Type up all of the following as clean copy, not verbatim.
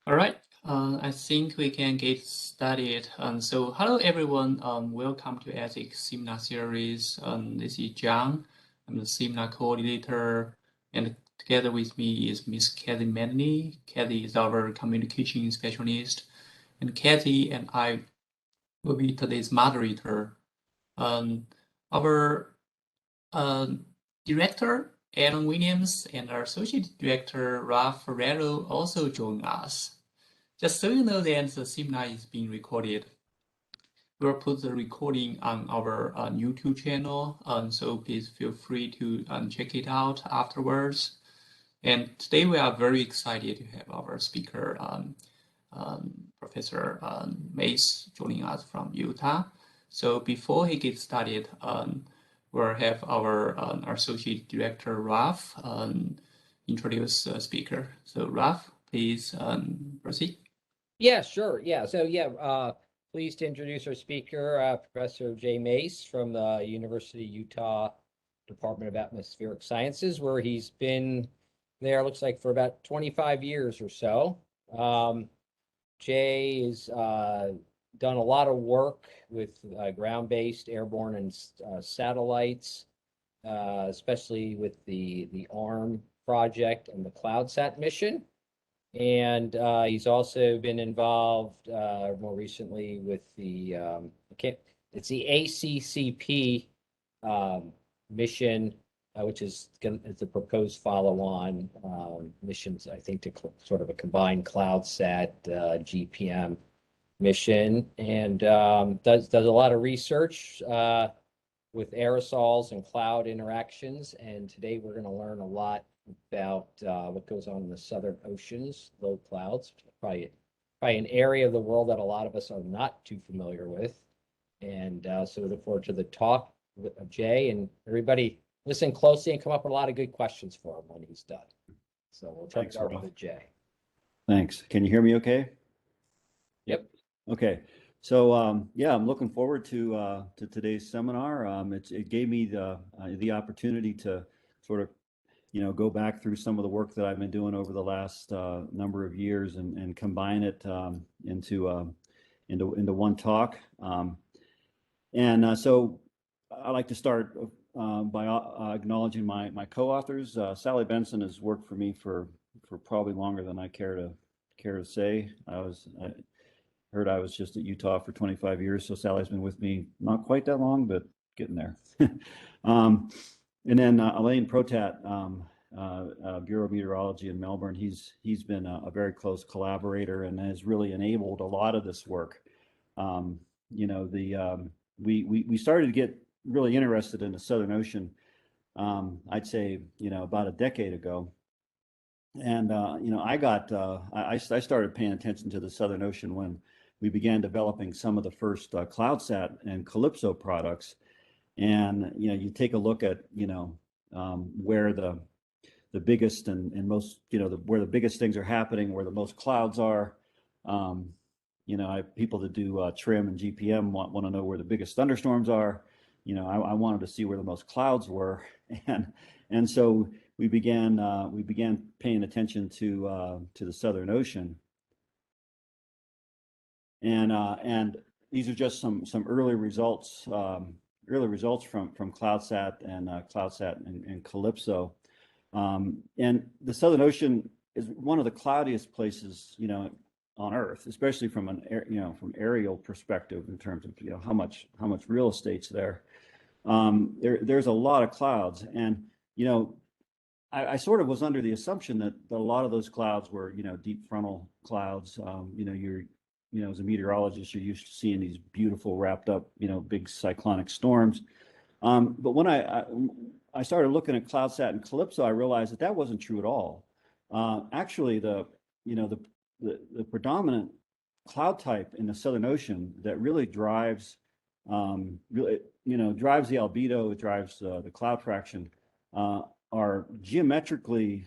All right, I think we can get started. So hello everyone, welcome to Ethics Seminar Series. This is John. I'm the seminar coordinator, and together with me is Miss Kathy Manley. Kathy is our communication specialist, and Kathy and I will be today's moderator. Our director, Alan Williams, and our associate director, Ralph Ferrero, also join us. Just so you know that the seminar is being recorded. We'll put the recording on our YouTube channel, so please feel free to check it out afterwards. And today we are very excited to have our speaker, Professor Mace, joining us from Utah. So before he gets started, we'll have our Associate Director, Ralph, introduce the speaker. So Ralph, please proceed. Yeah, sure. Yeah. So pleased to introduce our speaker, Professor Jay Mace from the University of Utah Department of Atmospheric Sciences, where he's been there, looks like, for about 25 years or so. Jay has done a lot of work with ground-based, airborne, and satellites, especially with the ARM project and the CloudSat mission. And he's also been involved more recently with the it's the ACCP mission, which is the proposed follow-on missions, I think, to sort of a combined CloudSat GPM mission, and does a lot of research with aerosols and cloud interactions. And today we're going to learn a lot about what goes on in the southern oceans, low clouds, probably an area of the world that a lot of us are not too familiar with. And so we look forward to the talk of Jay, and everybody listen closely and come up with a lot of good questions for him when he's done. So we'll turn it over to Jay. Thanks. Can you hear me okay? Yep. Okay. So yeah, I'm looking forward to today's seminar. It gave me the opportunity to sort of go back through some of the work that I've been doing over the last number of years and combine it into one talk. So I'd like to start by acknowledging my co-authors. Sally Benson has worked for me for probably longer than I care to say. I heard I was just at Utah for 25 years, so Sally's been with me not quite that long, but getting there. And then Elaine Protat, Bureau of Meteorology in Melbourne. He's been a very close collaborator and has really enabled a lot of this work. We started to get really interested in the Southern Ocean, I'd say, about a decade ago. And I started paying attention to the Southern Ocean when we began developing some of the first CloudSat and CALIPSO products. And you take a look at where the biggest and most where the biggest things are happening, where the most clouds are. People that do trim and GPM want to know where the biggest thunderstorms are. I wanted to see where the most clouds were, and so we began paying attention to the Southern Ocean. And these are just some early results from CloudSat and CALIPSO. And the Southern Ocean is one of the cloudiest places, on Earth, especially from from aerial perspective in terms of how much real estate's there. There's a lot of clouds, and I sort of was under the assumption that a lot of those clouds were deep frontal clouds. As a meteorologist, you're used to seeing these beautiful wrapped up big cyclonic storms. But when I started looking at CloudSat and CALIPSO, I realized that wasn't true at all. Actually, the predominant cloud type in the Southern Ocean that really drives drives the albedo, it drives the cloud fraction, are geometrically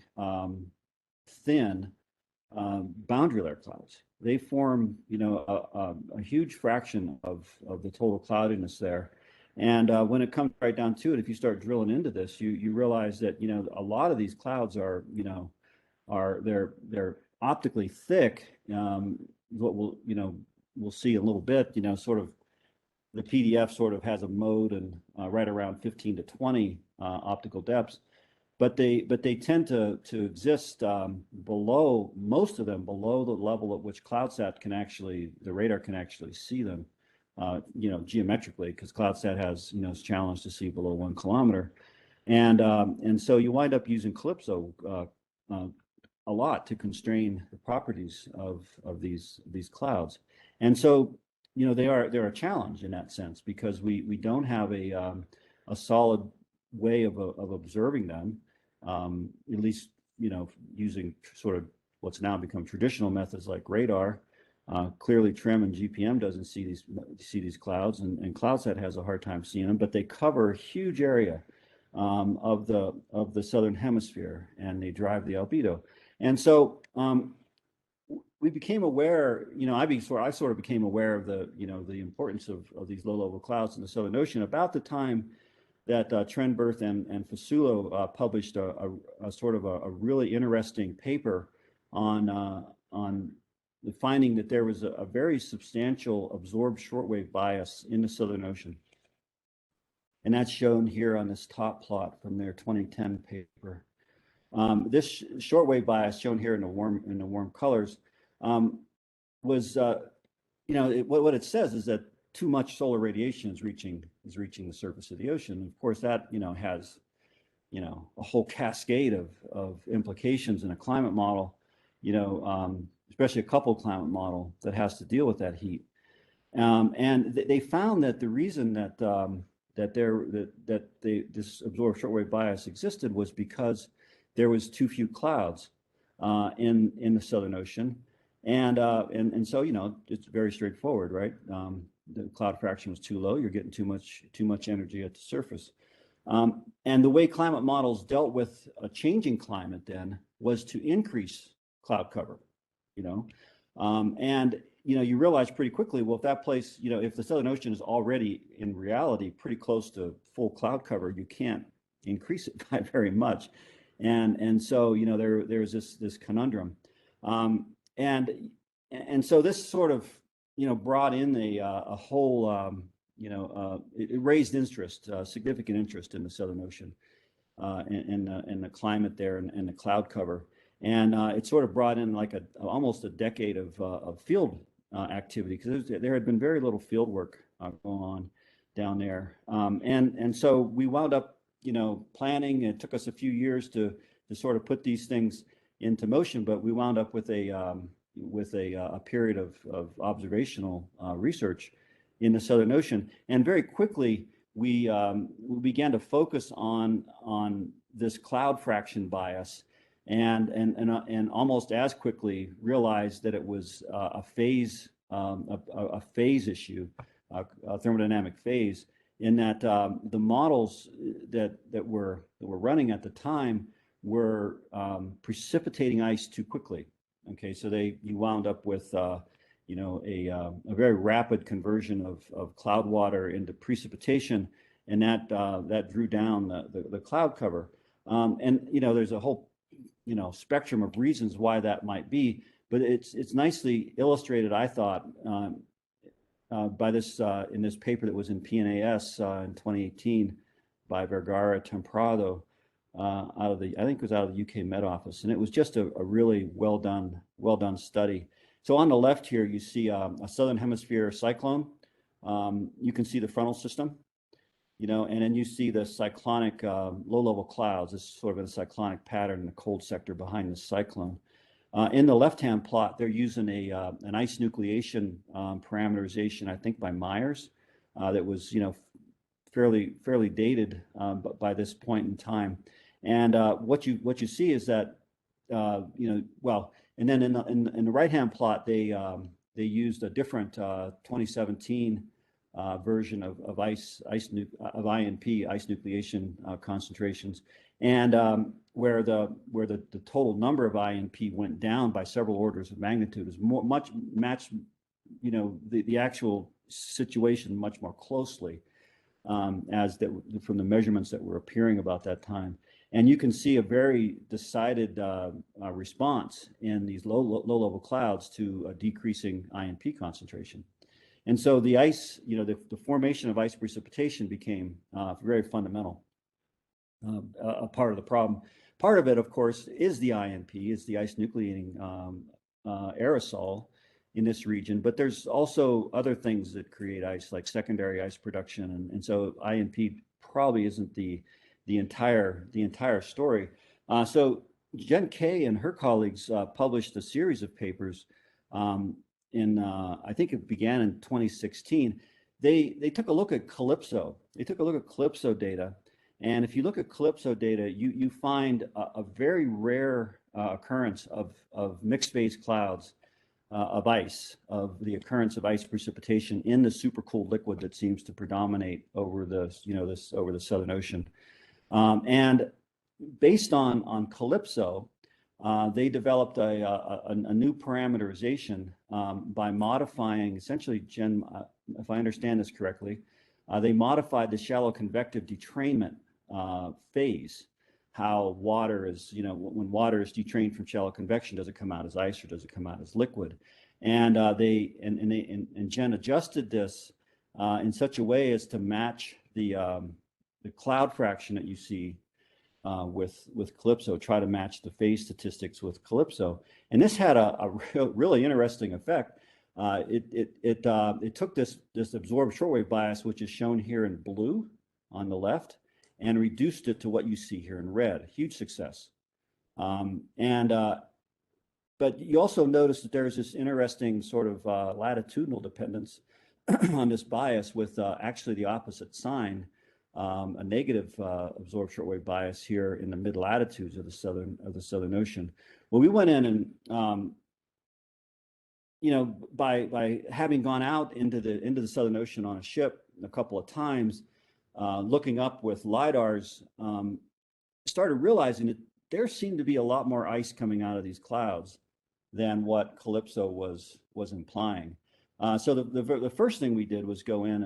thin boundary layer clouds. They form a huge fraction of the total cloudiness there. And when it comes right down to it, if you start drilling into this, you realize that a lot of these clouds are they're optically thick, what we'll see in a little bit, sort of the PDF sort of has a mode and right around 15 to 20 optical depths, but they tend to exist below, most of them below the level at which CloudSat the radar can actually see them, geometrically, because CloudSat has, is challenged to see below 1 kilometer. And so you wind up using CALIPSO a lot to constrain the properties of these clouds. And so, they're a challenge in that sense, because we don't have a solid way of observing them, at least, using sort of what's now become traditional methods like radar. Clearly TRIM and GPM doesn't see these clouds, and CloudSat has a hard time seeing them, but they cover a huge area of the southern hemisphere, and they drive the albedo. And so we became aware, I sort of became aware of the importance of these low-level clouds in the Southern Ocean about the time that Trenberth and Fasulo published a sort of a really interesting paper on the finding that there was a very substantial absorbed shortwave bias in the Southern Ocean. And that's shown here on this top plot from their 2010 paper. This shortwave bias, shown here in the warm colors, was what it says is that too much solar radiation is reaching the surface of the ocean. And of course, that has a whole cascade of implications in a climate model, especially a coupled climate model that has to deal with that heat. And they found that the reason that this absorbed shortwave bias existed was because there was too few clouds in the Southern Ocean, and so it's very straightforward, right? The cloud fraction was too low. You're getting too much energy at the surface, and the way climate models dealt with a changing climate then was to increase cloud cover, and you realize pretty quickly, well, if that place, if the Southern Ocean is already in reality pretty close to full cloud cover, you can't increase it by very much. And so, there's this conundrum. And so this sort of, brought in a whole, it raised interest, significant interest in the Southern Ocean, and the climate there and the cloud cover. And it sort of brought in like almost a decade of field activity, because there had been very little field work going on down there. And so we wound up, planning. It took us a few years to sort of put these things into motion, but we wound up with a period of observational research in the Southern Ocean. And very quickly, we began to focus on this cloud fraction bias, and almost as quickly realized that it was a phase issue, a thermodynamic phase, in that the models that were running at the time were precipitating ice too quickly. Okay, so you wound up with a very rapid conversion of cloud water into precipitation, and that drew down the cloud cover. And there's a whole spectrum of reasons why that might be, but it's nicely illustrated, I thought, by this in this paper that was in PNAS in 2018 by Vergara Temprado, I think it was out of the UK Met Office, and it was just a really well done study. So on the left here, you see a southern hemisphere cyclone. You can see the frontal system, and then you see the cyclonic low-level clouds. This is sort of in a cyclonic pattern in the cold sector behind the cyclone. In the left-hand plot, they're using an ice nucleation parameterization, I think by Myers, that was fairly dated by this point in time. And what you see is that and then in the right-hand plot, they used a different 2017 version of INP, ice nucleation concentrations, and where the total number of INP went down by several orders of magnitude is much matched, the actual situation much more closely, from the measurements that were appearing about that time. And you can see a very decided response in these low-level clouds to a decreasing INP concentration. And so the ice, the formation of ice precipitation became very fundamental, a part of the problem. Part of it, of course, is the INP, is the ice nucleating aerosol in this region, but there's also other things that create ice, like secondary ice production, and so INP probably isn't the entire story. So Jen Kay and her colleagues published a series of papers I think it began in 2016. They took a look at CALIPSO. They took a look at CALIPSO data, and if you look at CALIPSO data, you find a very rare occurrence of mixed phase clouds of ice, of the occurrence of ice precipitation in the supercooled liquid that seems to predominate over the over the Southern Ocean. And based on CALIPSO, they developed a new parameterization by modifying, essentially, Jen, if I understand this correctly, they modified the shallow convective detrainment phase. How water is, when water is detrained from shallow convection, does it come out as ice or does it come out as liquid? And Jen adjusted this in such a way as to match the cloud fraction that you see with CALIPSO, try to match the phase statistics with CALIPSO. And this had a really interesting effect. It took this absorbed shortwave bias, which is shown here in blue on the left, and reduced it to what you see here in red. Huge success. But you also notice that there's this interesting sort of latitudinal dependence on this bias with actually the opposite sign, a negative absorbed shortwave bias here in the mid latitudes of the Southern Ocean. Well, we went in and by having gone out into the Southern Ocean on a ship a couple of times, looking up with lidars, started realizing that there seemed to be a lot more ice coming out of these clouds than what CALIPSO was implying. So the first thing we did was go in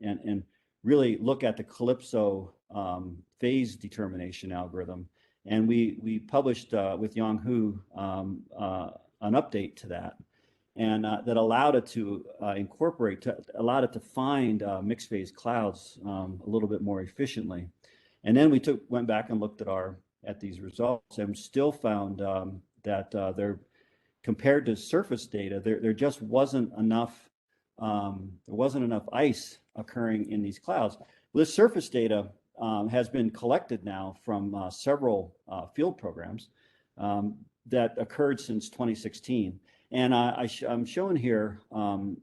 and really look at the CALIPSO phase determination algorithm, and we published with Yang Hu an update to that, and that allowed it to allowed it to find mixed phase clouds a little bit more efficiently. And then we went back and looked at these results, and still found that they're compared to surface data, there just wasn't enough ice occurring in these clouds. Well, this surface data has been collected now from several field programs that occurred since 2016. And I'm showing here on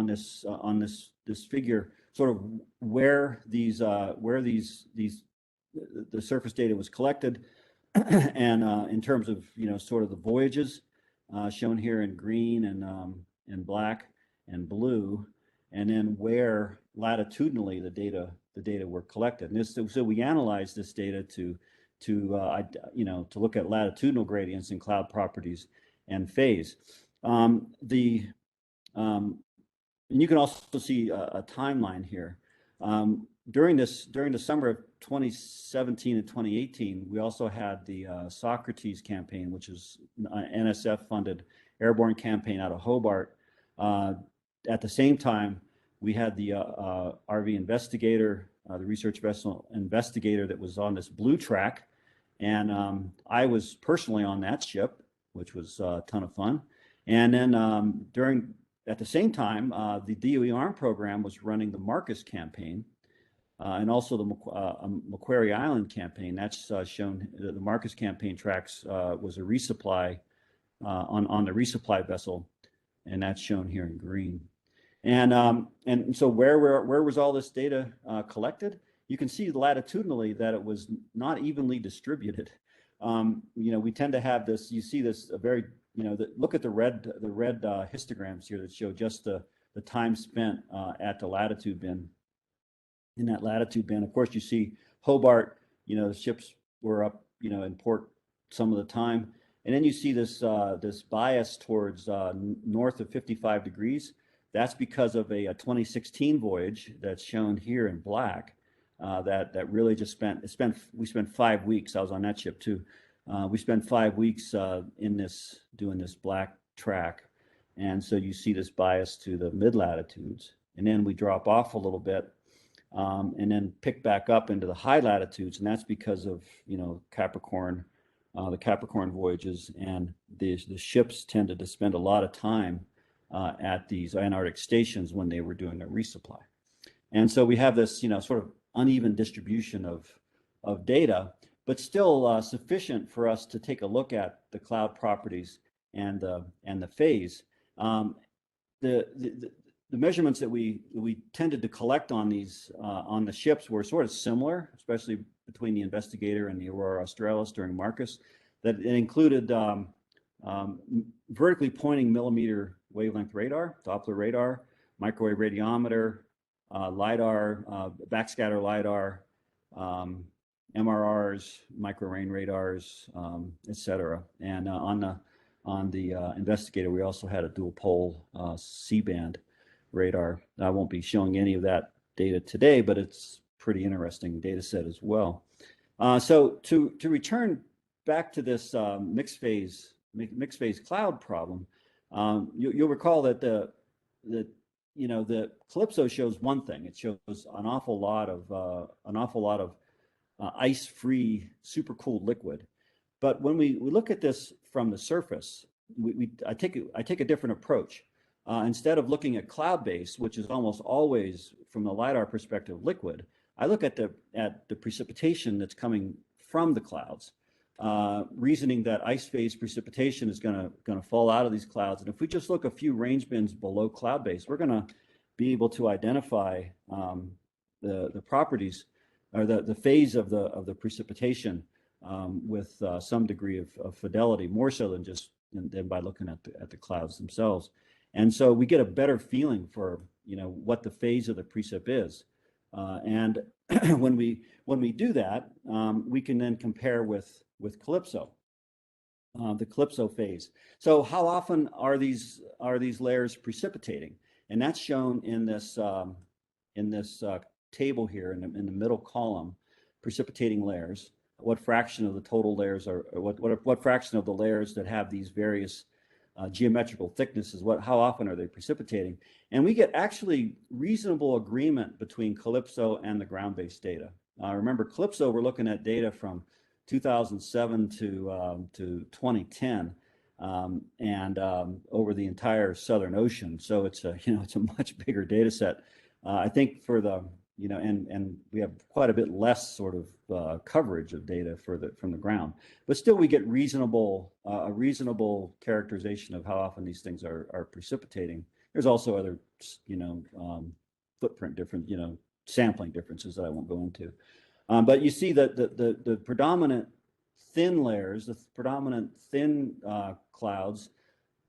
this figure sort of where the surface data was collected, and in terms of sort of the voyages shown here in green and black and blue, and then where latitudinally the data were collected. And so we analyzed this data to look at latitudinal gradients and cloud properties and phase. And you can also see a timeline here. During the summer of 2017 and 2018, we also had the Socrates Campaign, which is an NSF-funded airborne campaign out of Hobart. At the same time, we had the RV Investigator, the research vessel Investigator, that was on this blue track, and I was personally on that ship, which was a ton of fun. And then at the same time, the DOE ARM program was running the Marcus Campaign, and also the Macquarie Island Campaign. That's shown. The Marcus Campaign tracks was a resupply on the resupply vessel, and that's shown here in green. And so where was all this data collected? You can see latitudinally that it was not evenly distributed. We tend to have this. You see this very. Look at the red histograms here that show just the time spent at the latitude bin. In that latitude band, of course, you see Hobart. The ships were up, in port some of the time, and then you see this bias towards north of 55 degrees. That's because of a 2016 voyage that's shown here in black, that really just we spent 5 weeks. I was on that ship too. We spent 5 weeks doing this black track, and so you see this bias to the mid latitudes, and then we drop off a little bit, and then pick back up into the high latitudes, and that's because of Capricorn, the Capricorn voyages, and the ships tended to spend a lot of time at these Antarctic stations when they were doing their resupply, and so we have this sort of uneven distribution of data, but still sufficient for us to take a look at the cloud properties and the phase. The measurements that we tended to collect on these on the ships were sort of similar, especially between the Investigator and the Aurora Australis during Marcus. That it included vertically pointing millimeter wavelength radar, Doppler radar, microwave radiometer, LiDAR, backscatter LiDAR, MRRs, micro-rain radars, etc. And on the Investigator, we also had a dual pole C-band radar. I won't be showing any of that data today, but it's pretty interesting data set as well. So to return back to this mixed phase cloud problem, you'll recall that the CALIPSO shows one thing. It shows an awful lot of ice-free, supercooled liquid. But when we look at this from the surface, I take a different approach. Instead of looking at cloud-based, which is almost always from the LiDAR perspective liquid, I look at the precipitation that's coming from the clouds, reasoning that ice phase precipitation is going to fall out of these clouds. And if we just look a few range bins below cloud-based, we're going to be able to identify the properties or the phase of the precipitation with some degree of fidelity, more so than by looking at the clouds themselves. And so we get a better feeling for what the phase of the precip is, and when we do that, we can then compare with CALIPSO, the CALIPSO phase. So how often are these layers precipitating? And that's shown in this table here in the middle column, precipitating layers. What fraction of the total layers are, what fraction of the layers that have these various geometrical thicknesses, how often are they precipitating? And we get actually reasonable agreement between CALIPSO and the ground-based data. Remember, CALIPSO, we're looking at data from 2007 to 2010, and over the entire Southern Ocean. So it's a much bigger data set. I think for the and we have quite a bit less sort of coverage of data from the ground, but still we get a reasonable characterization of how often these things are precipitating. There's also other footprint different sampling differences that I won't go into, but you see that the predominant thin layers, the predominant thin clouds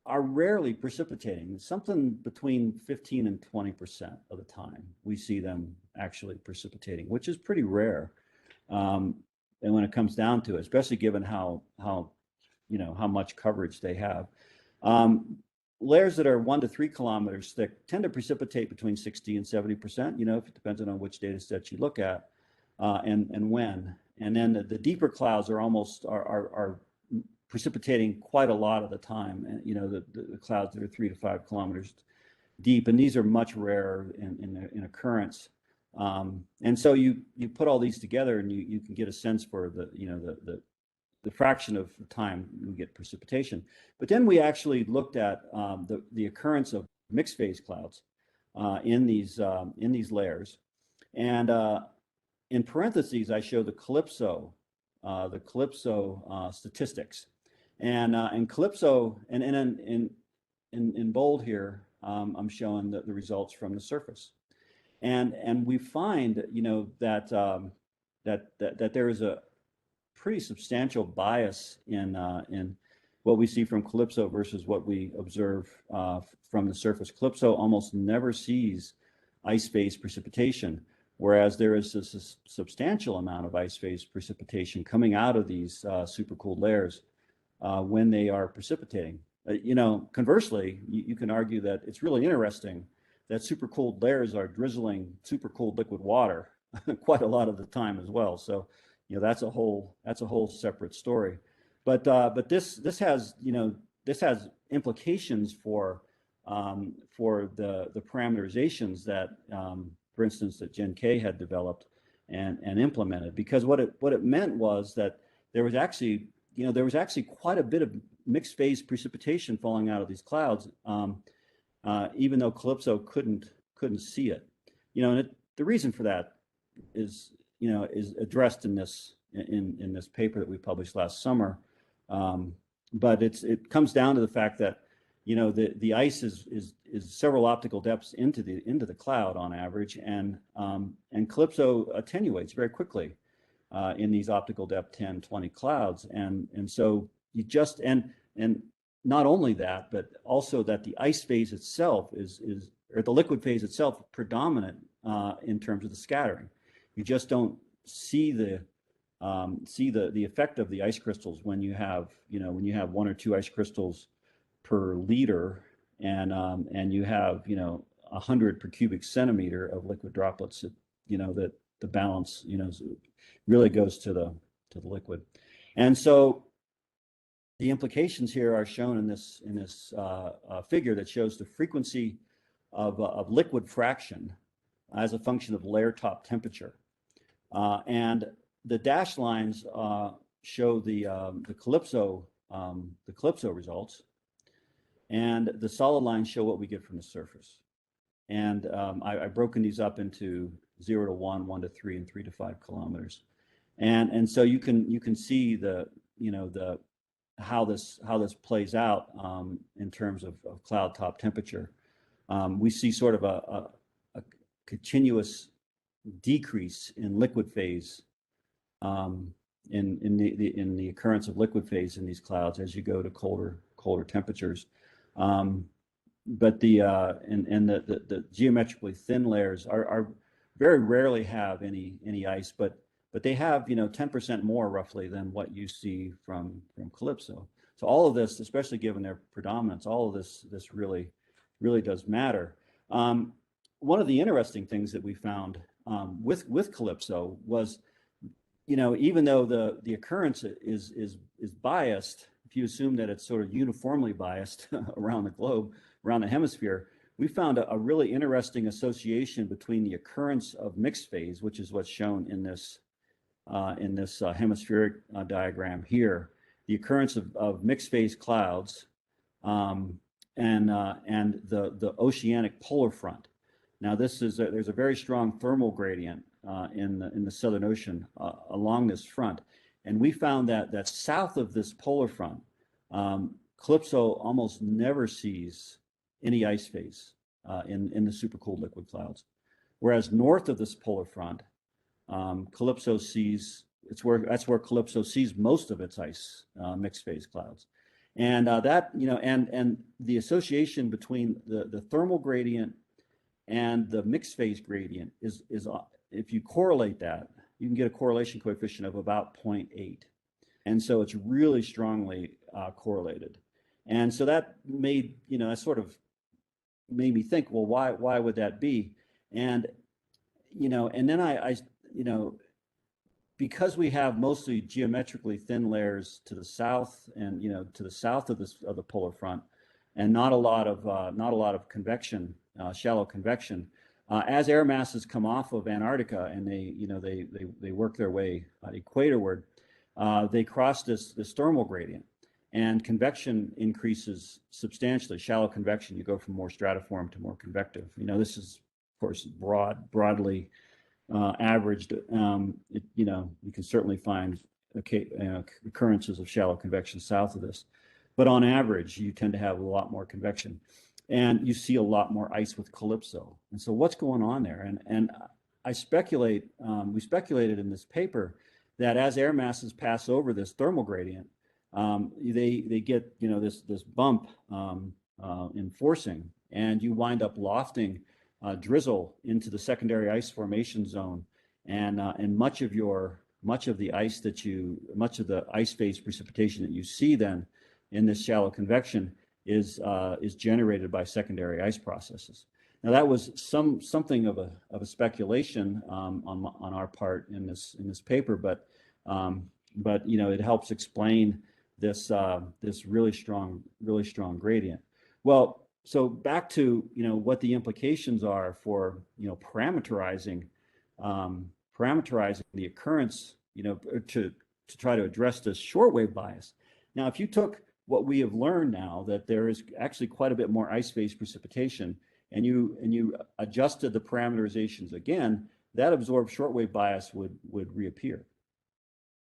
are rarely precipitating. Something between 15 and 20% of the time we see them actually precipitating, which is pretty rare. And when it comes down to it, especially given how much coverage they have, layers that are 1 to 3 kilometers thick tend to precipitate between 60 and 70%. If it depends on which data set you look at, and when. And then the deeper clouds are precipitating quite a lot of the time. And the clouds that are 3 to 5 kilometers deep, and these are much rarer in occurrence. And so you put all these together, and you can get a sense for the fraction of the time we get precipitation. But then we actually looked at the occurrence of mixed phase clouds in these layers, and in parentheses I show the CALIPSO statistics, and CALIPSO, and in bold here I'm showing the results from the surface. And we find, that there is a pretty substantial bias in what we see from CALIPSO versus what we observe from the surface. CALIPSO almost never sees ice phase precipitation, whereas there is a substantial amount of ice phase precipitation coming out of these supercooled layers when they are precipitating. Conversely, you can argue that it's really interesting that supercooled layers are drizzling supercooled liquid water quite a lot of the time as well. So, that's a whole separate story. But this has this has implications for the parameterizations that, for instance, that Gen K had developed and implemented, because what it meant was that there was actually quite a bit of mixed phase precipitation falling out of these clouds, even though CALIPSO couldn't see it. And the reason for that is addressed in this paper that we published last summer. But it comes down to the fact that the ice is several optical depths into the cloud on average, and CALIPSO attenuates very quickly in these optical depth 10, 20 clouds, and so you just and not only that, but also that the ice phase itself or the liquid phase itself predominant in terms of the scattering. You just don't see the effect of the ice crystals when you have one or two ice crystals per liter, and you have 100 per cubic centimeter of liquid droplets. That the balance really goes to the liquid, and so the implications here are shown in this figure that shows the frequency of liquid fraction as a function of layer top temperature, and the dashed lines show the CALIPSO results, and the solid lines show what we get from the surface. And I've broken these up into 0 to 1, 1 to 3, and 3 to 5 kilometers, and so you can see how this plays out in terms of cloud top temperature. We see sort of a continuous decrease in liquid phase, in the occurrence of liquid phase in these clouds as you go to colder temperatures. But the geometrically thin layers are very rarely have any ice, but they have 10% more roughly than what you see from CALIPSO. So all of this, especially given their predominance, all of this really does matter. One of the interesting things that we found with CALIPSO was, even though the occurrence is biased, if you assume that it's sort of uniformly biased around the globe, around the hemisphere, we found a really interesting association between the occurrence of mixed phase, which is what's shown in this hemispheric diagram here, the occurrence of mixed phase clouds, and the oceanic polar front. Now, there's a very strong thermal gradient in the Southern Ocean along this front, and we found that south of this polar front, CALIPSO almost never sees any ice phase in the supercooled liquid clouds, whereas north of this polar front, CALIPSO sees that's where CALIPSO sees most of its ice mixed phase clouds, and and the association between the thermal gradient and the mixed phase gradient is if you correlate that, you can get a correlation coefficient of about 0.8, and so it's really strongly correlated. And so that made that sort of made me think, well, why would that be? And and then I because we have mostly geometrically thin layers to the south and to the south of the polar front, and not a lot of convection, shallow convection. As air masses come off of Antarctica and they work their way equatorward, they cross this thermal gradient, and convection increases substantially. Shallow convection, you go from more stratiform to more convective. This is, of course, broadly averaged. You can certainly find occurrences of shallow convection south of this, but on average, you tend to have a lot more convection, and you see a lot more ice with CALIPSO. And so, what's going on there? And I speculate, we speculated in this paper that as air masses pass over this thermal gradient, they get this bump in forcing, and you wind up lofting drizzle into the secondary ice formation zone, and much of the ice phase precipitation that you see then in this shallow convection is generated by secondary ice processes. Now that was something of a speculation on our part in this paper, but it helps explain this really strong gradient. Well, so back to what the implications are for parameterizing the occurrence to try to address this shortwave bias. Now, if you took what we have learned now, that there is actually quite a bit more ice phase precipitation, and you adjusted the parameterizations again, that absorbed shortwave bias would reappear,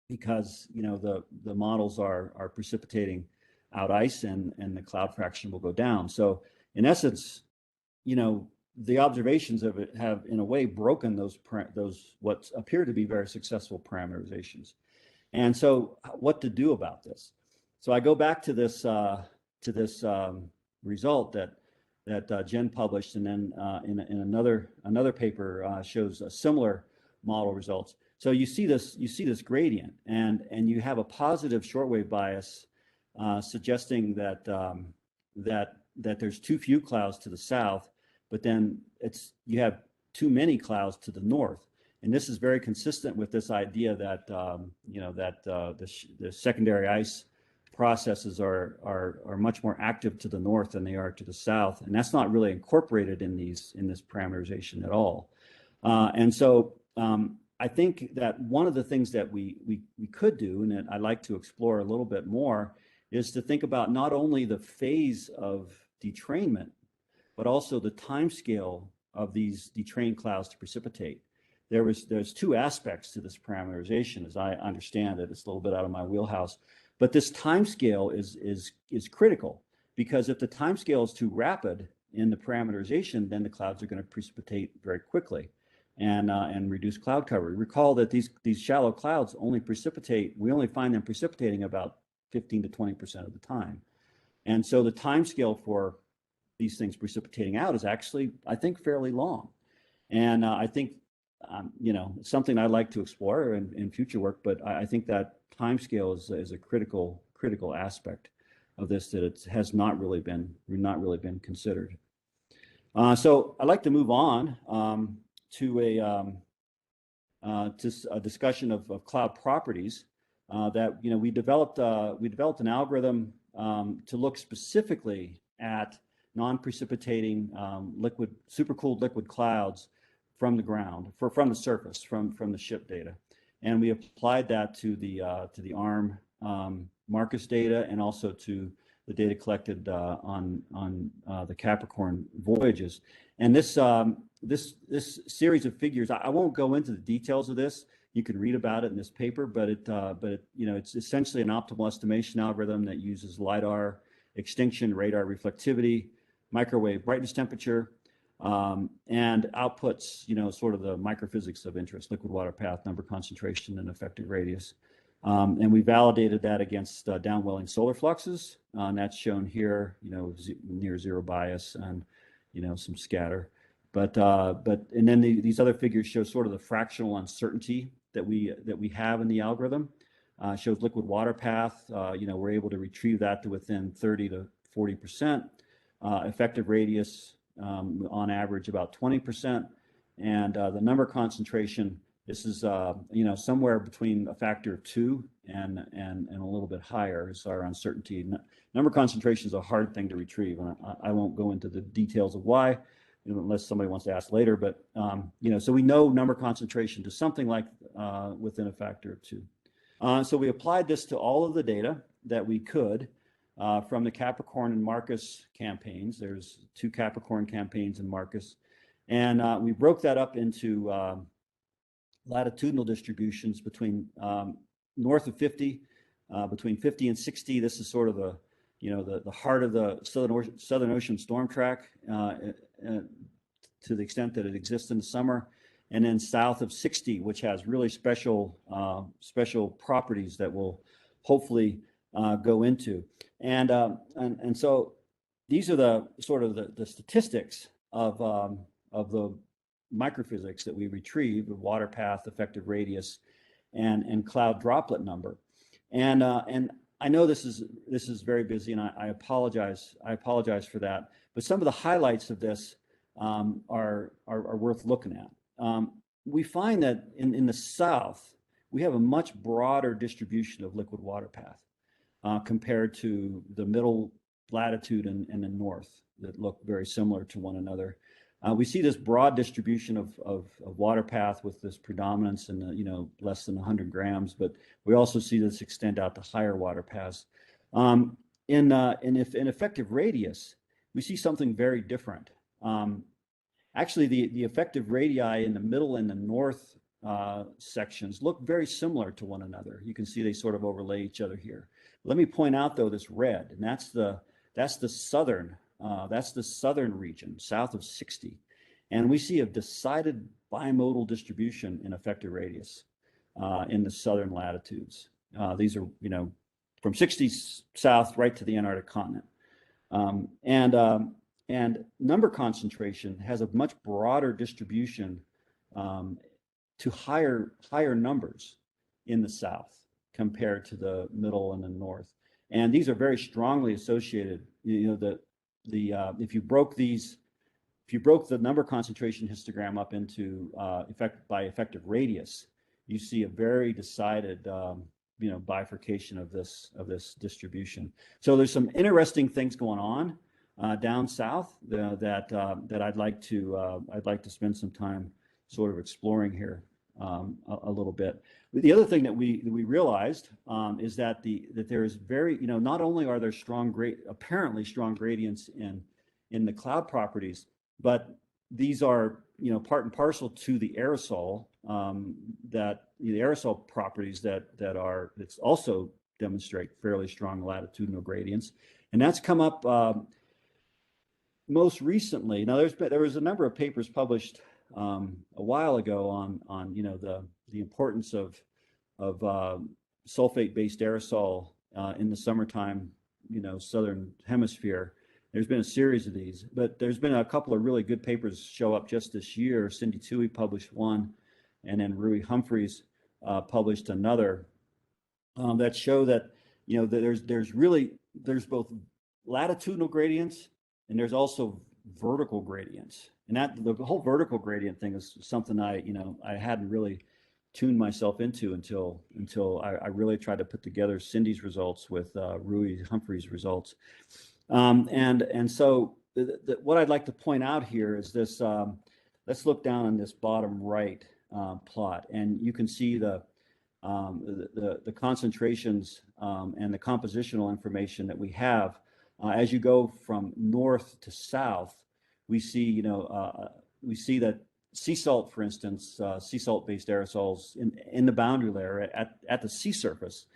because the models are precipitating out ice, and the cloud fraction will go down. So in essence, the observations of it have in a way broken those what appear to be very successful parameterizations. And so what to do about this? So I go back to this result that Jen published, and then in another paper shows similar model results. So you see this gradient, and you have a positive shortwave bias suggesting that there's too few clouds to the south, but then you have too many clouds to the north. And this is very consistent with this idea that the secondary ice processes are much more active to the north than they are to the south, and that's not really incorporated in this parameterization at all. And so I think that one of the things that we could do, and that I'd like to explore a little bit more, is to think about not only the phase of detrainment, but also the time scale of these detrained clouds to precipitate. There's two aspects to this parameterization, as I understand it. It's a little bit out of my wheelhouse, but this time scale is critical, because if the time scale is too rapid in the parameterization, then the clouds are going to precipitate very quickly and reduce cloud cover. Recall that these shallow clouds we only find them precipitating about 15 to 20% of the time. And so the time scale for these things precipitating out is actually, I think, fairly long. And I think, it's something I'd like to explore in future work, but I think that time scale is a critical aspect of this, that it has not really been considered. So I'd like to move on to a discussion of cloud properties. That we developed an algorithm to look specifically at non-precipitating supercooled liquid clouds from the ground, from the surface, from the ship data, and we applied that to the ARM Marcus data, and also to the data collected on the Capricorn voyages. And this series of figures, I won't go into the details of this. You can read about it in this paper, but it's essentially an optimal estimation algorithm that uses LiDAR extinction, radar reflectivity, microwave brightness temperature, and outputs, sort of the microphysics of interest: liquid water path, number concentration, and effective radius. And we validated that against downwelling solar fluxes, and that's shown here, near zero bias and some scatter. But and then these other figures show sort of the fractional uncertainty that we have in the algorithm. Shows liquid water path. We're able to retrieve that to within 30 to 40%. Effective radius, on average, about 20%. And the number concentration, this is somewhere between a factor of 2 and a little bit higher is our uncertainty. Number concentration is a hard thing to retrieve, and I won't go into the details of why, unless somebody wants to ask later. But so we know number concentration to something like within a factor of 2. So we applied this to all of the data that we could from the Capricorn and Marcus campaigns. There's 2 Capricorn campaigns in Marcus, and we broke that up into latitudinal distributions between north of 50, between 50 and 60. This is sort of the heart of the Southern Ocean storm track, to the extent that it exists in the summer, and then south of 60, which has really special properties that we'll hopefully go into. And so these are the sort of the statistics of the microphysics that we retrieve: the water path, effective radius, and cloud droplet number. And I know this is very busy, and I apologize for that. But some of the highlights of this are worth looking at. We find that in the south, we have a much broader distribution of liquid water path compared to the middle latitude and the north that look very similar to one another. We see this broad distribution of water path with this predominance in less than 100 grams, but we also see this extend out to higher water paths. In effective radius, we see something very different. Actually, the effective radii in the middle and the north sections look very similar to one another. You can see they sort of overlay each other here. Let me point out though this red, and that's the southern region, south of 60, and we see a decided bimodal distribution in effective radius in the southern latitudes. These are from 60 south right to the Antarctic continent, and number concentration has a much broader distribution to higher numbers in the south compared to the middle and the north. And these are very strongly associated. If you broke the number concentration histogram up into effective radius, you see a very decided bifurcation of this distribution. So there's some interesting things going on down south that I'd like to spend some time sort of exploring here a little bit. The other thing that we realized is that there is not only are there apparently strong gradients in the cloud properties, but these are part and parcel to the aerosol the aerosol properties that also demonstrate fairly strong latitudinal gradients, and that's come up most recently. Now there was a number of papers published a while ago on the importance of sulfate-based aerosol in the summertime, southern hemisphere. There's been a series of these, but there's been a couple of really good papers show up just this year. Cindy Toohey published one, and then Rui Humphreys published another that show that that there's both latitudinal gradients and there's also vertical gradients. And that the whole vertical gradient thing is something I hadn't really tuned myself into until I really tried to put together Cindy's results with Rui Humphreys' results. And so what I'd like to point out here is this. Let's look down on this bottom right plot, and you can see the concentrations and the compositional information that we have as you go from north to south. We see that sea salt, for instance, sea salt-based aerosols in the boundary layer at the sea surface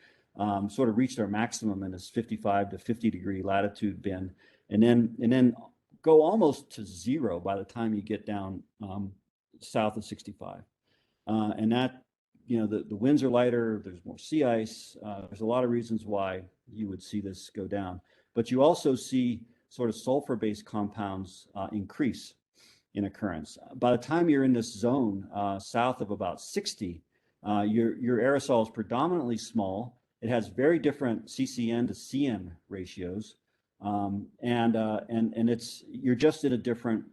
sort of reach their maximum in this 55 to 50 degree latitude bin, and then go almost to zero by the time you get down south of 65. And that, the winds are lighter, there's more sea ice, there's a lot of reasons why you would see this go down. But you also see sort of sulfur-based compounds increase in occurrence. By the time you're in this zone south of about 60, your aerosol is predominantly small. It has very different CCN to CN ratios, and you're just in a different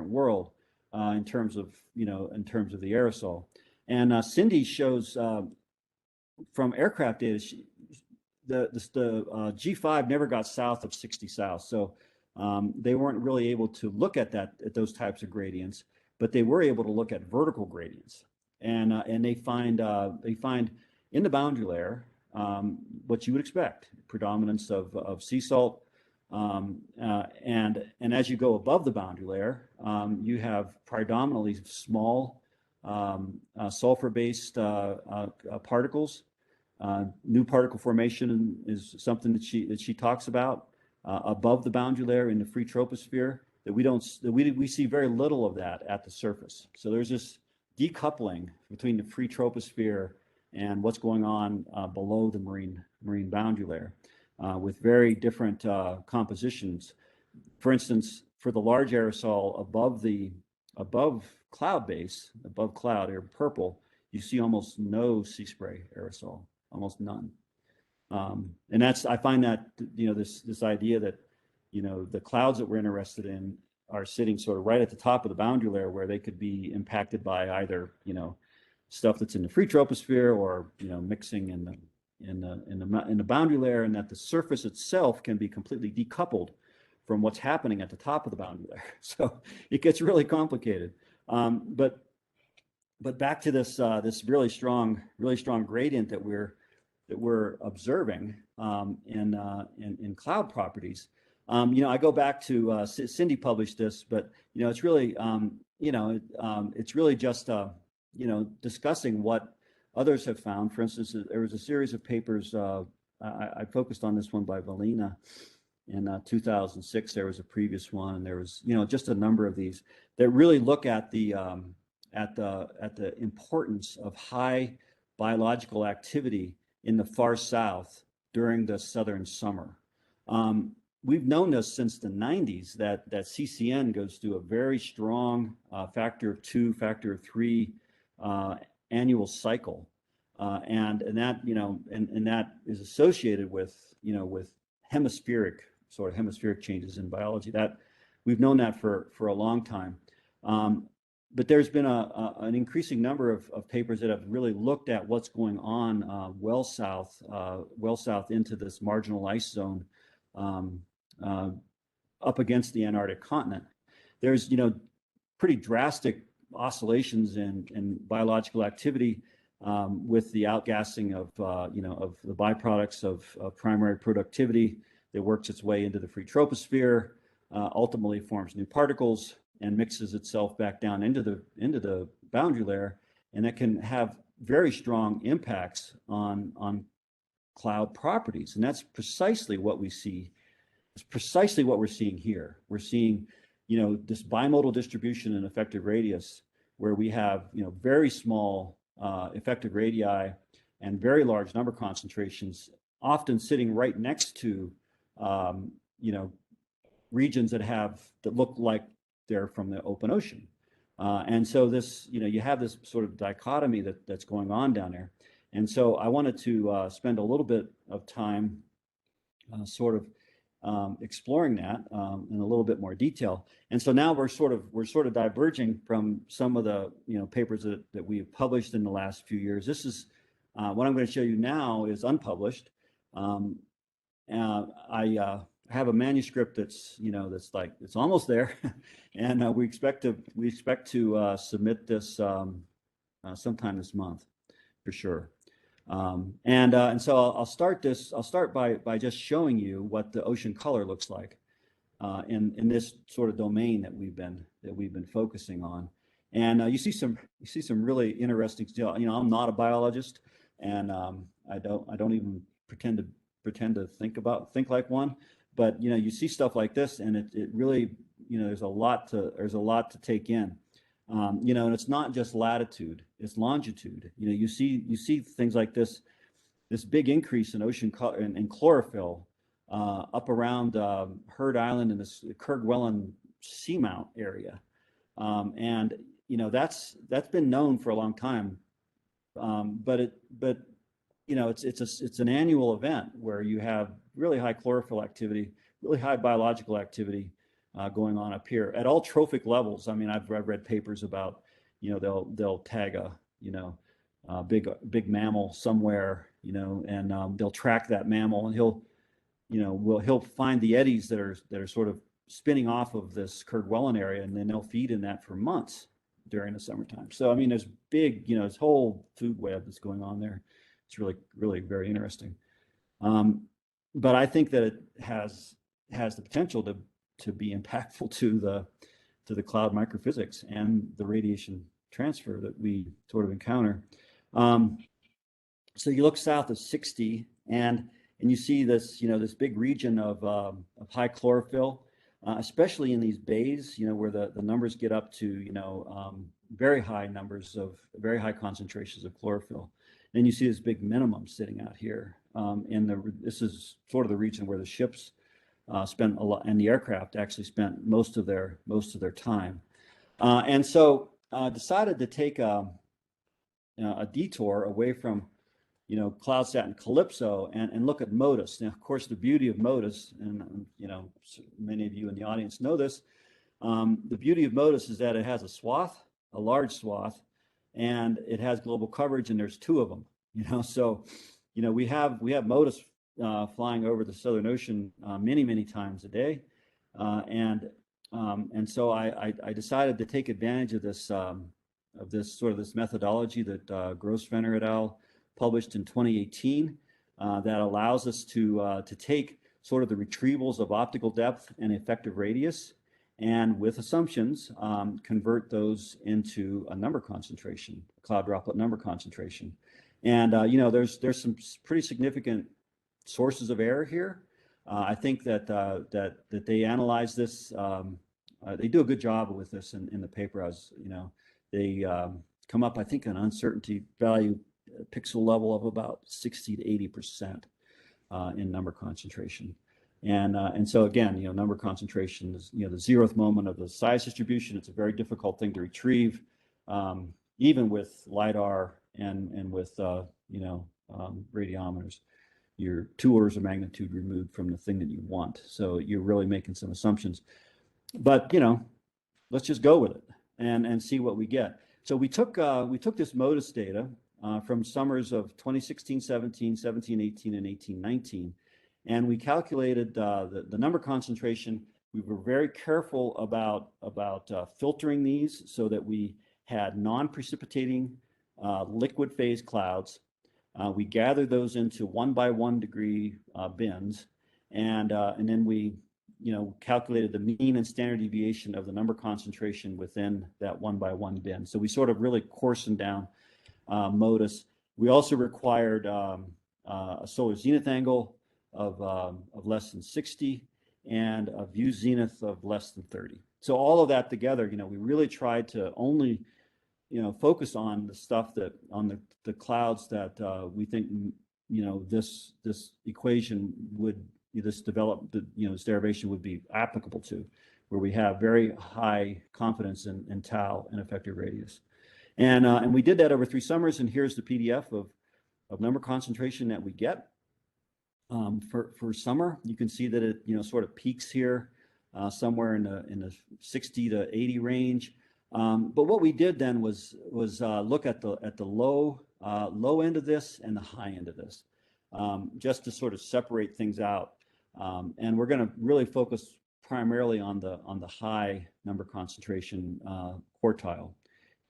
world in terms of the aerosol. And Cindy shows from aircraft data, the G5 never got south of 60 south, so they weren't really able to look at those types of gradients, but they were able to look at vertical gradients, and they find in the boundary layer what you would expect: predominance of sea salt, and as you go above the boundary layer, you have predominantly small sulfur-based particles. New particle formation is something that she talks about above the boundary layer in the free troposphere that we see very little of that at the surface. So there's this decoupling between the free troposphere and what's going on below the marine boundary layer with very different compositions. For instance, for the large aerosol above cloud base, above cloud air purple, you see almost no sea spray aerosol, almost none. And I find that this idea that the clouds that we're interested in are sitting sort of right at the top of the boundary layer, where they could be impacted by either, stuff that's in the free troposphere, or, mixing in the boundary layer, and that the surface itself can be completely decoupled from what's happening at the top of the boundary layer. So it gets really complicated. But back to this this really strong gradient that we're observing in cloud properties. I go back to Cindy published this, but it's really it's really just discussing what others have found. For instance, there was a series of papers. I focused on this one by Valina in 2006. There was a previous one, and there was just a number of these that really look at the importance of high biological activity in the far south during the southern summer. We've known this since the 90s that CCN goes through a very strong factor of 2, factor of 3 annual cycle, and that and that is associated with with hemispheric changes in biology. That we've known that for a long time. But there's been an increasing number of papers that have really looked at what's going on well south into this marginal ice zone up against the Antarctic continent. There's pretty drastic oscillations in biological activity with the outgassing of of the byproducts of primary productivity that works its way into the free troposphere, ultimately forms new particles and mixes itself back down into the boundary layer, and that can have very strong impacts on cloud properties. And that's precisely what we see. It's precisely what we're seeing here. We're seeing this bimodal distribution in effective radius, where we have very small effective radii and very large number concentrations, often sitting right next to regions that look like they're from the open ocean. And so this, you have this sort of dichotomy that's going on down there. And so I wanted to spend a little bit of time exploring that in a little bit more detail. And so now we're sort of diverging from some of the papers that we've published in the last few years. This is what I'm going to show you now is unpublished. I have a manuscript that's like it's almost there, and we expect to submit this sometime this month for sure. And so I'll start by just showing you what the ocean color looks like in this sort of domain that we've been focusing on. And you see some really interesting stuff. I'm not a biologist, and I don't even pretend to think like one. But you see stuff like this, and it really there's a lot to take in. And it's not just latitude, it's longitude. You see things like this big increase in ocean color and chlorophyll up around Heard Island in this Kerguelen seamount area. And that's been known for a long time. But it's an annual event where you have really high chlorophyll activity, really high biological activity going on up here at all trophic levels. I mean, I've read papers about, they'll tag a big mammal somewhere, and they'll track that mammal, and he'll find the eddies that are sort of spinning off of this Kerguelen area, and then they'll feed in that for months during the summertime. So I mean, there's big, this whole food web that's going on there. It's really, really very interesting. But I think that it has the potential to be impactful to the cloud microphysics and the radiation transfer that we sort of encounter. So you look south of 60, and you see this, this big region of high chlorophyll, especially in these bays, where the numbers get up to, very high numbers of very high concentrations of chlorophyll. And you see this big minimum sitting out here. This is sort of the region where the ships spent a lot, and the aircraft actually spent most of their time. And so decided to take a detour away from CloudSat and CALIPSO and look at MODIS. Now, of course, the beauty of MODIS, and many of you in the audience know this, The beauty of MODIS is that it has a swath, a large swath, and it has global coverage, and there's 2 of them. So we have MODIS flying over the Southern Ocean many times a day, and so I decided to take advantage of this this methodology that Grossvenner et al. Published in 2018 that allows us to take sort of the retrievals of optical depth and effective radius, and with assumptions, convert those into a number concentration, a cloud droplet number concentration. And there's some pretty significant sources of error here. I think that they analyze this. They do a good job with this in the paper. They come up, I think, an uncertainty value pixel level of about 60 to 80% in number concentration. And so again, number concentration is the 0th moment of the size distribution. It's a very difficult thing to retrieve, even with LiDAR and with radiometers. You're 2 orders of magnitude removed from the thing that you want. So you're really making some assumptions. But let's just go with it and see what we get. So we took this MODIS data from summers of 2016-17, 17-18, and 18-19, and we calculated the number concentration. We were very careful about filtering these so that we had non-precipitating liquid phase clouds. We gathered those into 1 by 1 degree bins, and then we calculated the mean and standard deviation of the number concentration within that 1 by 1 bin. So we sort of really coarsened down MODIS. We also required a solar zenith angle of less than 60 and a view zenith of less than 30. So all of that together, we really tried to only focus on the stuff on the clouds that we think this equation would this derivation would be applicable to, where we have very high confidence in tau and effective radius. And we did that over 3 summers, and here's the PDF of number concentration that we get for summer. You can see that it sort of peaks here somewhere in the 60 to 80 range. But what we did then was look at the low end of this and the high end of this, just to sort of separate things out. And we're going to really focus primarily on the high number concentration quartile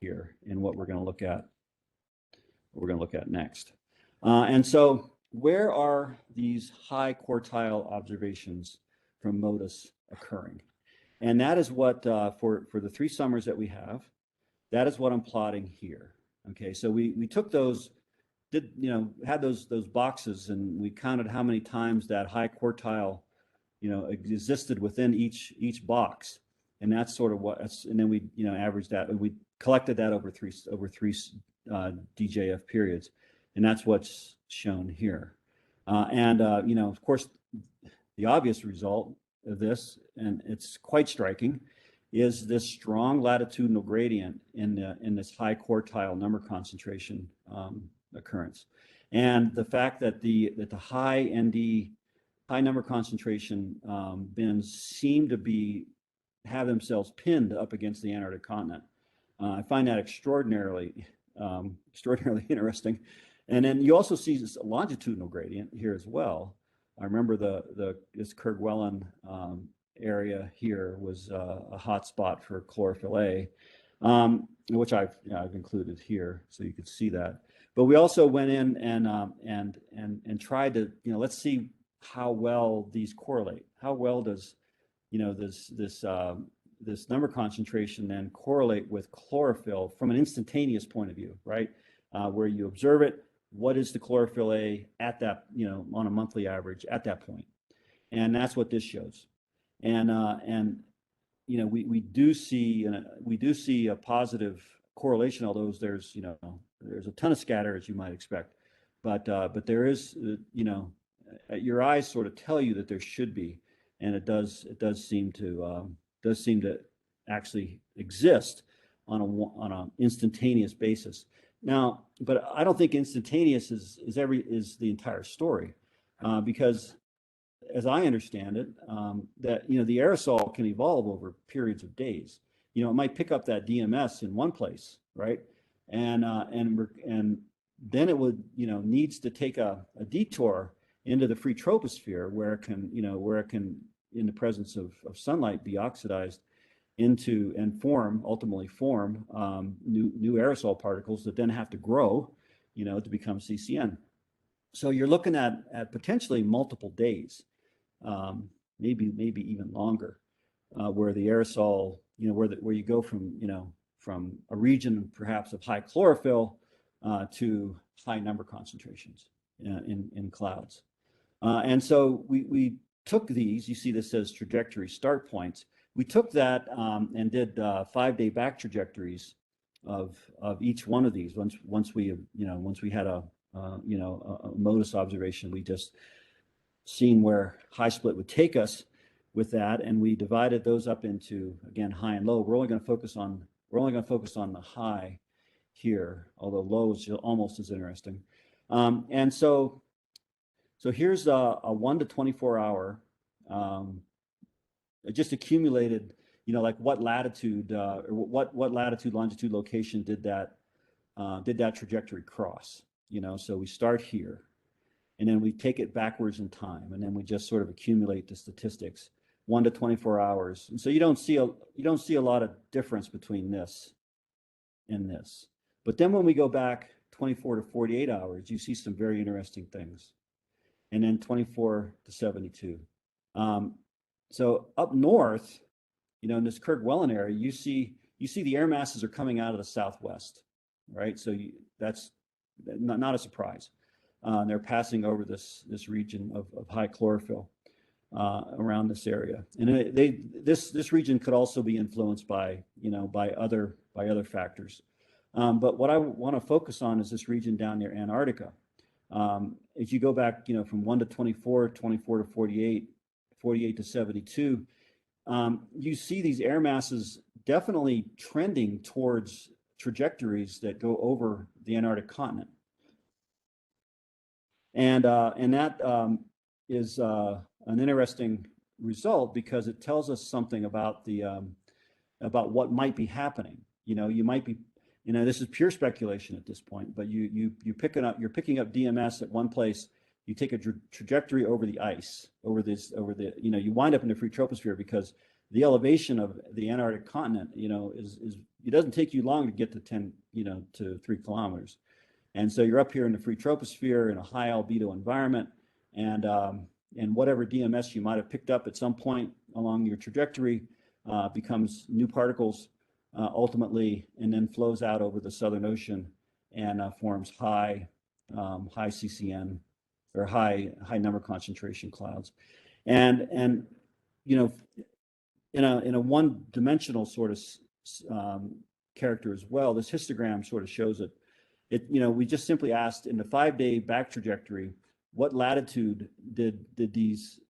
here in what we're going to look at. What we're going to look at next. And so, where are these high quartile observations from MODIS occurring? And that is what for the 3 summers that we have, that is what I'm plotting here. Okay, so we took those, had those boxes, and we counted how many times that high quartile existed within each box, and that's sort of what. And then we averaged that, and we collected that over three DJF periods, and that's what's shown here. Of course, the obvious result of this, and it's quite striking, is this strong latitudinal gradient in this high quartile number concentration occurrence, and the fact that the high ND, high number concentration bins seem to have themselves pinned up against the Antarctic continent. I find that extraordinarily interesting. And then you also see this longitudinal gradient here as well. I remember this Kerguelen area here was a hot spot for chlorophyll A, which I've included here so you could see that. But we also went in and tried to let's see how well these correlate. How well does this number concentration then correlate with chlorophyll from an instantaneous point of view, right? Where you observe it, what is the chlorophyll A at that, on a monthly average at that point? And that's what this shows. And we do see a positive correlation, although there's a ton of scatter, as you might expect, but there is your eyes sort of tell you that there should be, and it does seem to actually exist on an instantaneous basis. Now, but I don't think instantaneous is the entire story, because as I understand it, that the aerosol can evolve over periods of days. It might pick up that DMS in one place, right? And then it would needs to take a detour into the free troposphere where it can in the presence of sunlight be oxidized into and ultimately form new aerosol particles that then have to grow to become CCN. So you're looking at potentially multiple days, maybe even longer, where the aerosol, where you go from a region perhaps of high chlorophyll to high number concentrations in clouds. And so we took these. You see this says trajectory start points. We took that and did 5-day back trajectories of each one of these. Once we had a MODIS observation, we just seen where high split would take us with that, and we divided those up into, again, high and low. We're only going to focus on the high here, although low is almost as interesting. And so here's a 1 to 24 hour, just accumulated, like what latitude or what latitude, longitude, location did that trajectory cross. So we start here, and then we take it backwards in time, and then we just sort of accumulate the statistics, 1 to 24 hours. And so you don't see a lot of difference between this and this. But then when we go back 24 to 48 hours, you see some very interesting things. And then 24 to 72. So up north, in this Kerguelen area, you see the air masses are coming out of the southwest, right? So that's not a surprise. They're passing over this region of high chlorophyll around this area, and this region could also be influenced by other factors. But what I want to focus on is this region down near Antarctica. If you go back, from 1 to 24, 24 to 48, 48 to 72, you see these air masses definitely trending towards trajectories that go over the Antarctic continent. And that is an interesting result because it tells us something about about what might be happening. You might be, this is pure speculation at this point, but you're picking up DMS at one place. You take a trajectory over the ice, you wind up in the free troposphere because the elevation of the Antarctic continent, it doesn't take you long to get to 10, to 3 kilometers. And so you're up here in the free troposphere in a high albedo environment, and whatever DMS you might have picked up at some point along your trajectory becomes new particles ultimately, and then flows out over the Southern Ocean and forms high CCN or high number concentration clouds, and in a one-dimensional sort of character as well. This histogram sort of shows it. We just simply asked in the 5-day back trajectory, what latitude did these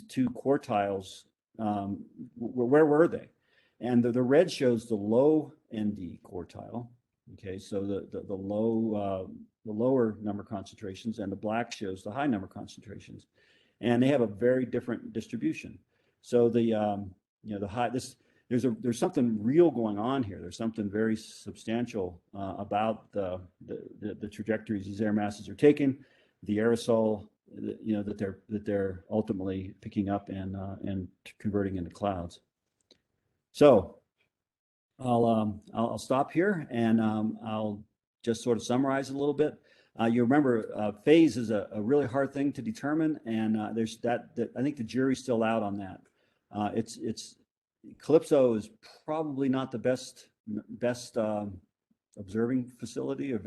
two quartiles, where were they? And the red shows the low ND quartile. Okay, so the lower number concentrations, and the black shows the high number concentrations, and they have a very different distribution. So the high, there's something real going on here. There's something very substantial about the trajectories these air masses are taking, the aerosol that they're ultimately picking up and converting into clouds. So I'll stop here, and I'll just sort of summarize a little bit. You remember phase is a really hard thing to determine, and there's that I think the jury's still out on that. It's CALIPSO is probably not the best observing facility or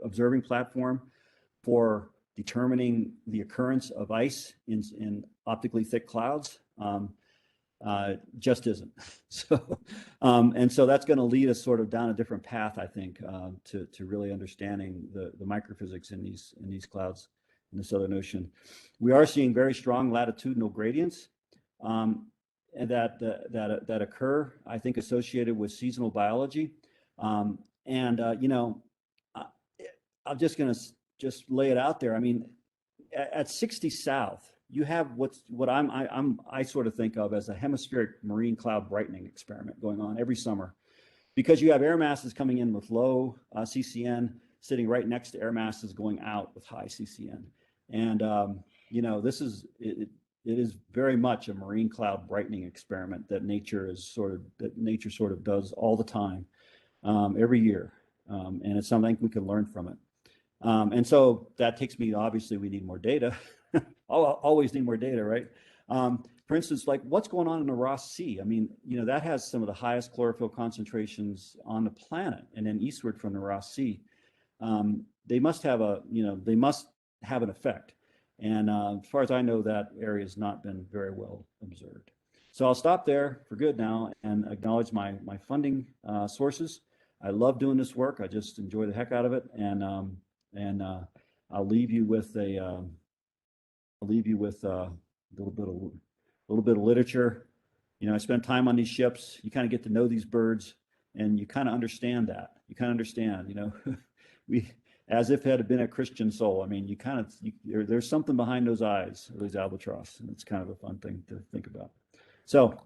observing platform for determining the occurrence of ice in optically thick clouds. Just isn't. So and so that's going to lead us sort of down a different path, I think, to really understanding the microphysics in these clouds in the Southern Ocean. We are seeing very strong latitudinal gradients that occur, I think, associated with seasonal biology. I'm just going to lay it out there. I mean, at 60 south, you have what I sort of think of as a hemispheric marine cloud brightening experiment going on every summer, because you have air masses coming in with low CCN sitting right next to air masses going out with high CCN. And this is it is very much a marine cloud brightening experiment that nature sort of does all the time, every year, and it's something we can learn from it. And so that takes me, obviously, we need more data. Always need more data, right? For instance, like what's going on in the Ross Sea? I mean, that has some of the highest chlorophyll concentrations on the planet, and then eastward from the Ross Sea, they must have an effect. And as far as I know, that area has not been very well observed. So I'll stop there for good now and acknowledge my funding sources. I love doing this work. I just enjoy the heck out of it, and I'll leave you with a little bit of literature. I spent time on these ships. You kind of get to know these birds, and you kind of understand that. You kind of understand, we, as if it had been a Christian soul. I mean, there's something behind those eyes, those albatross, and it's kind of a fun thing to think about. So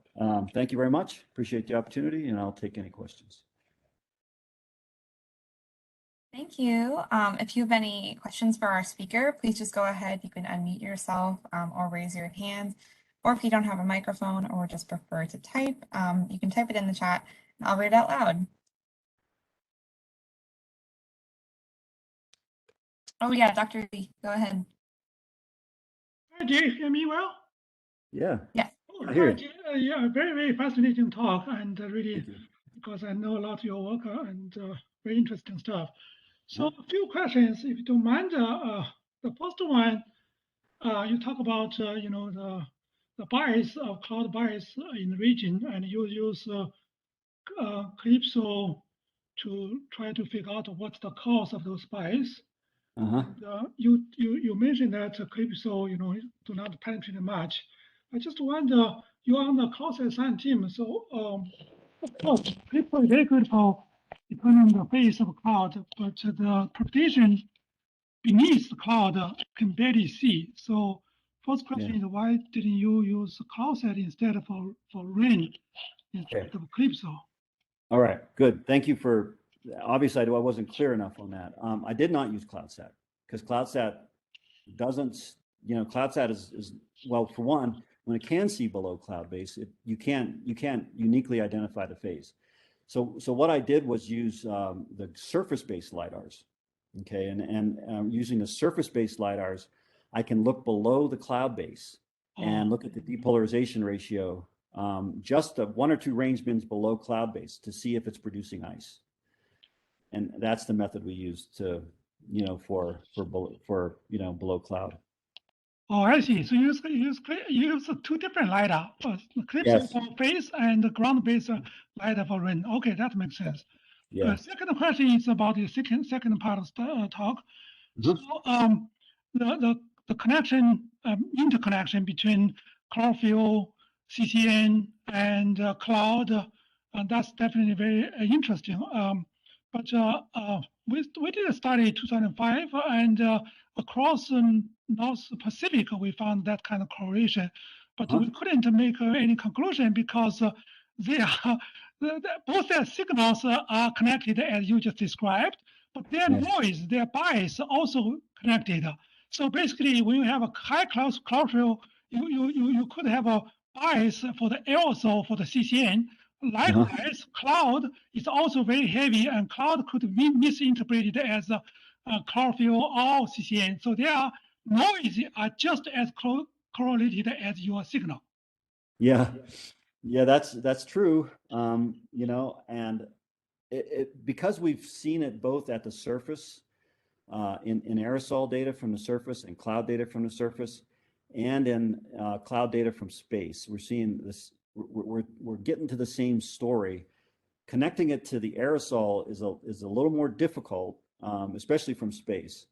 thank you very much. Appreciate the opportunity, and I'll take any questions. Thank you. If you have any questions for our speaker, please just go ahead. You can unmute yourself or raise your hand. Or if you don't have a microphone or just prefer to type, you can type it in the chat and I'll read it out loud. Oh yeah, Dr. Lee, go ahead. Hi, do you hear me well? Yeah. Yeah. I hear you. Yeah, very, very fascinating talk, and really, because I know a lot of your work and very interesting stuff. So a few questions, if you don't mind. The first one, you talk about the bias of cloud bias in the region, and you use CALIPSO to try to figure out what's the cause of those bias. You mentioned that CALIPSO, do not penetrate much. I just wonder, you're on the CloudSat science team, so of course, CALIPSO is very good for determining the phase of a cloud, but the propagation beneath the cloud can barely see. So first question is, why didn't you use CloudSat instead for rain instead of CALIPSO? All right, good. Thank you for, obviously I wasn't clear enough on that. I did not use CloudSat because CloudSat doesn't, CloudSat is, well, for one, when it can see below cloud base, you can't uniquely identify the phase. So what I did was use the surface-based LiDARs, okay, and using the surface-based LiDARs, I can look below the cloud base and look at the depolarization ratio, just 1 or 2 range bins below cloud base to see if it's producing ice. And that's the method we use to, for below cloud. Oh, I see. So you use 2 different LiDAR, CALIPSO for phase and the ground-based LiDAR for rain. Okay, that makes sense. Yeah. Second question is about the second part of the talk. So the connection, interconnection between chlorophyll, CCN, and cloud, that's definitely very interesting. But we did a study in 2005, and across North Pacific, we found that kind of correlation, but we couldn't make any conclusion because both their signals are connected as you just described, but their noise, their bias also connected. So basically, when you have a high chlorophyll, you could have a bias for the aerosol for the CCN. Likewise, cloud is also very heavy, and cloud could be misinterpreted as chlorophyll or CCN. So their noise are just as correlated as your signal. Yeah, that's true. And because we've seen it both at the surface, in aerosol data from the surface and cloud data from the surface, and in cloud data from space, we're seeing this. We're getting to the same story. Connecting it to the aerosol is a little more difficult, especially from space,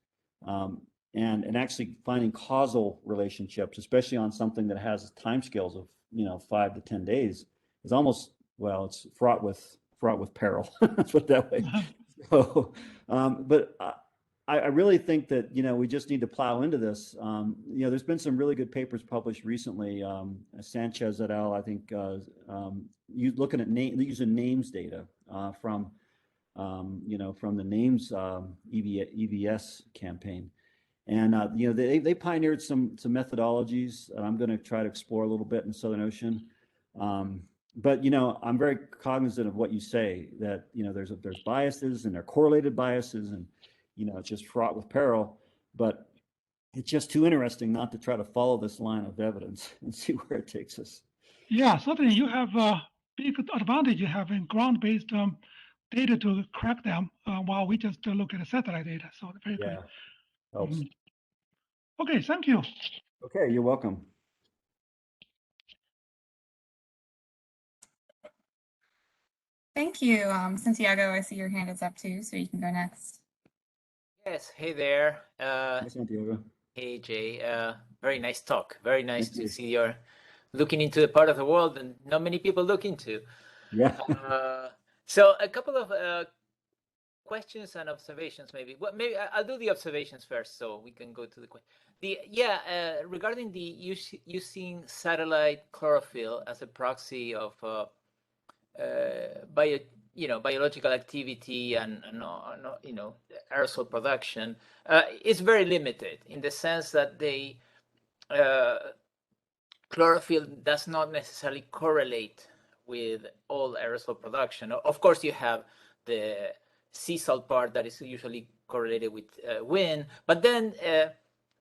and actually finding causal relationships, especially on something that has timescales of 5 to 10 days, is almost, well, it's fraught with peril. Let's put it that way. So, but I really think that, we just need to plow into this. There's been some really good papers published recently. Sanchez et al., I think, you looking at using names data from the names EVS campaign. And, they pioneered some methodologies that I'm going to try to explore a little bit in the Southern Ocean. But, I'm very cognizant of what you say, that, there's biases and they're correlated biases, and, it's just fraught with peril. But it's just too interesting not to try to follow this line of evidence and see where it takes us. Yeah, certainly you have a big advantage you have in ground-based data to crack them, while we just look at the satellite data. So very good. Helps. Okay, thank you. Okay, you're welcome. Thank you. Santiago, I see your hand is up too, so you can go next. Yes, hey there. Hi, Santiago. Hey Jay. Very nice talk. Very nice to see you're looking into the part of the world that not many people look into. Yeah. So a couple of questions and observations, maybe. Well, maybe I'll do the observations first, so we can go to the question. Regarding the using satellite chlorophyll as a proxy of biological activity and aerosol production is very limited, in the sense that the chlorophyll does not necessarily correlate with all aerosol production. Of course, you have the sea salt part that is usually correlated with wind, but then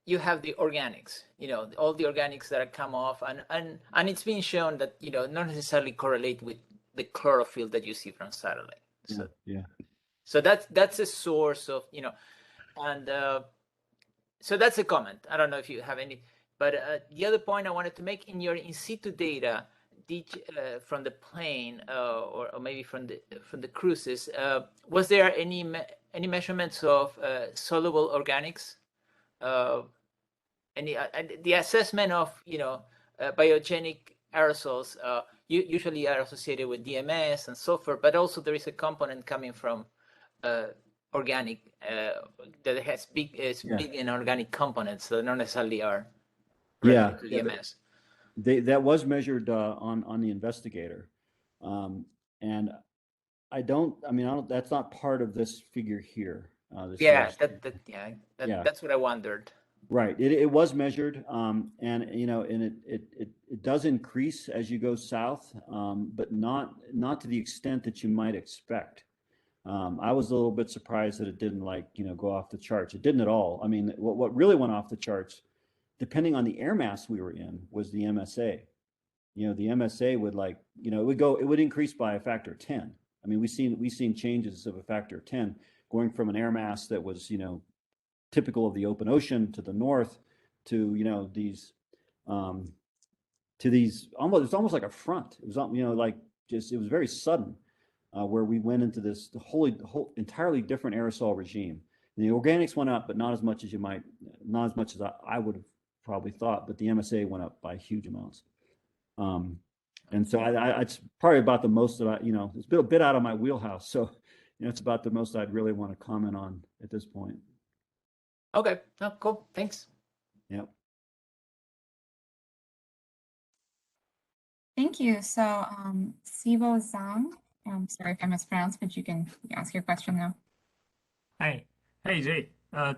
you have the organics, all the organics that come off, and it's been shown that not necessarily correlate with the chlorophyll that you see from satellite. So, so that's a source of, and so that's a comment. I don't know if you have any, but the other point I wanted to make, in your in situ data, from the plane or maybe from the cruises, was there any measurements of soluble organics? The assessment of biogenic aerosols usually are associated with DMS and sulfur, but also there is a component coming from organic that has big inorganic components that not necessarily are related to DMS. That was measured on the Investigator, and that's not part of this figure here. That's what I wondered. Right. It was measured, and it does increase as you go south, but not to the extent that you might expect. I was a little bit surprised that it didn't go off the charts. It didn't at all. I mean, what really went off the charts, depending on the air mass we were in, was the MSA. The MSA would it would increase by a factor of 10. I mean, we've seen changes of a factor of 10 going from an air mass that was typical of the open ocean to the north to these it's almost like a front. It was it was very sudden, where we went into this whole entirely different aerosol regime. And the organics went up, but not as much as I would have probably thought. But the MSA went up by huge amounts, and so it's probably about the most that it's a bit out of my wheelhouse. So it's about the most I'd really want to comment on at this point. Okay. Oh, cool. Thanks. Yep. Thank you. So, Sibo Zhang, I'm sorry if I mispronounced, but you can ask your question now. Hey Jay.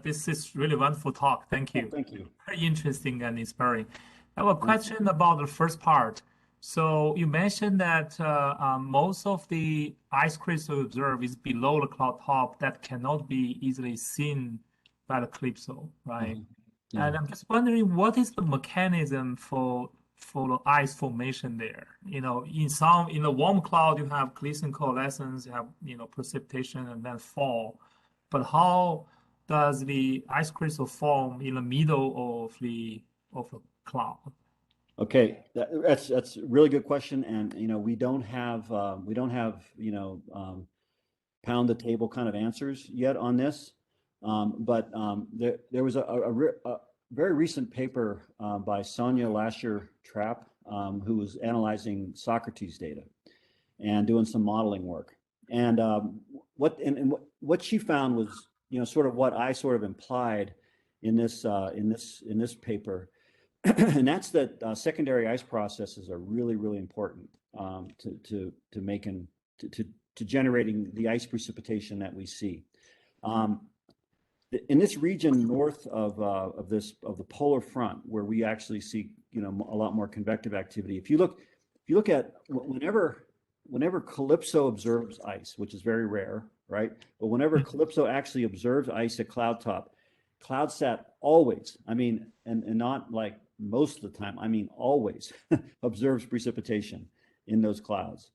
This is really wonderful talk. Thank you. Oh, thank you. Very interesting and inspiring. I have a question about the first part. So you mentioned that most of the ice crystal observed is below the cloud top that cannot be easily seen by the CALIPSO, right? Mm-hmm. And I'm just wondering, what is the mechanism for the ice formation there? In the warm cloud, you have glycerin coalescence, you have precipitation and then fall. But how does the ice crystal form in the middle of the cloud? Okay, that's a really good question, and we don't have pound the table kind of answers yet on this. But there was a very recent paper by Sonia Lasher-Trapp, who was analyzing Socrates data and doing some modeling work. And what she found was sort of what I sort of implied in this paper, and that's that secondary ice processes are really, really important to generating the ice precipitation that we see. In this region north of the polar front, where we actually see a lot more convective activity. If you look at whenever CALIPSO observes ice, which is very rare, right? But whenever CALIPSO actually observes ice at cloud top, CloudSat always, I mean, and not like most of the time, I mean always observes precipitation in those clouds.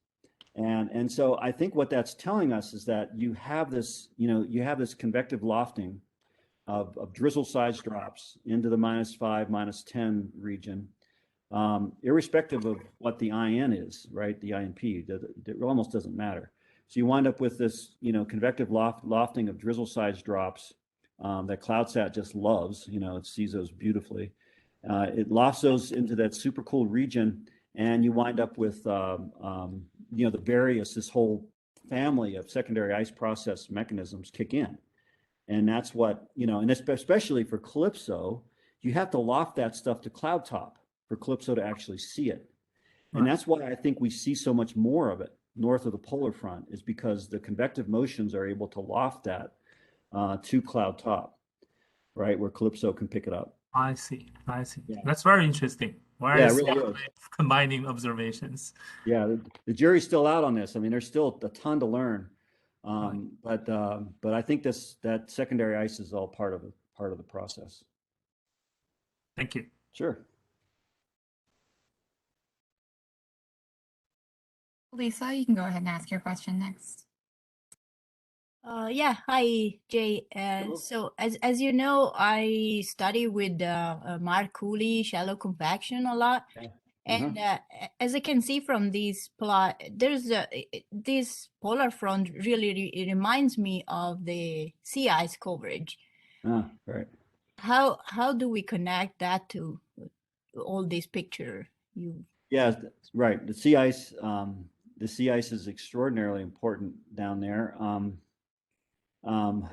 And so I think what that's telling us is that you have this convective lofting of drizzle size drops into the -5, -10 region, irrespective of what the IN is, right? The INP, it almost doesn't matter. So you wind up with this, convective lofting of drizzle size drops that CloudSat just loves. It sees those beautifully. It lofts those into that supercooled region, and you wind up with this whole family of secondary ice process mechanisms kick in. And that's what, and especially for CALIPSO, you have to loft that stuff to cloud top for CALIPSO to actually see it. And that's why I think we see so much more of it north of the polar front, is because the convective motions are able to loft that to cloud top, right, where CALIPSO can pick it up. I see. Yeah. That's very interesting. Yeah, it really is. Combining observations. Yeah, the jury's still out on this. I mean, there's still a ton to learn, but I think that secondary ice is all part of the process. Thank you. Sure. Lisa, you can go ahead and ask your question next. Yeah, hi, Jay. Hello. So as you know, I study with Mark Cooley shallow convection a lot. Yeah. And as I can see from this plot, there's this polar front really reminds me of the sea ice coverage. Right. How do we connect that to all this picture? Yeah, right. The sea ice is extraordinarily important down there. I'm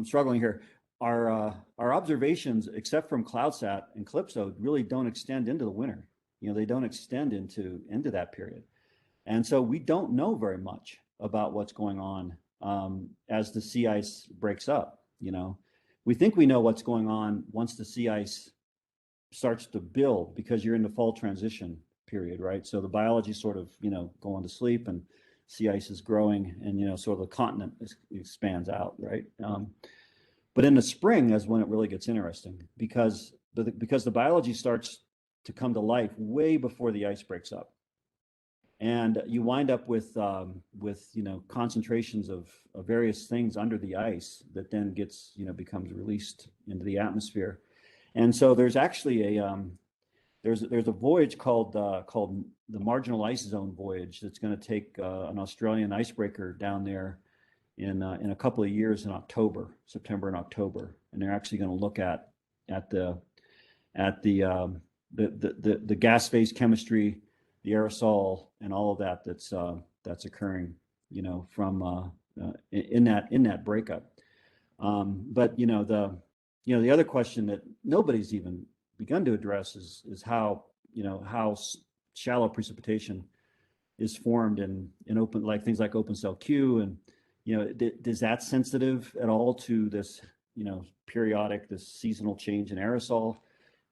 struggling here. Our observations, except from CloudSat and CALIPSO, really don't extend into the winter. They don't extend into that period, and so we don't know very much about what's going on as the sea ice breaks up. We think we know what's going on once the sea ice starts to build, because you're in the fall transition period, right? So the biology sort of going to sleep, and sea ice is growing, and sort of the continent expands out, right? But in the spring is when it really gets interesting, because the biology starts to come to life way before the ice breaks up, and you wind up with concentrations of various things under the ice that then becomes released into the atmosphere. And so there's actually there's a voyage called the Marginal Ice Zone voyage that's going to take an Australian icebreaker down there in a couple of years in September and October, and they're actually going to look at the gas phase chemistry, the aerosol, and all of that's occurring, from in that breakup. But the other question that nobody's even begun to address is how shallow precipitation is formed in open, like things like open cell Q, and is that sensitive at all to this periodic, this seasonal change in aerosol?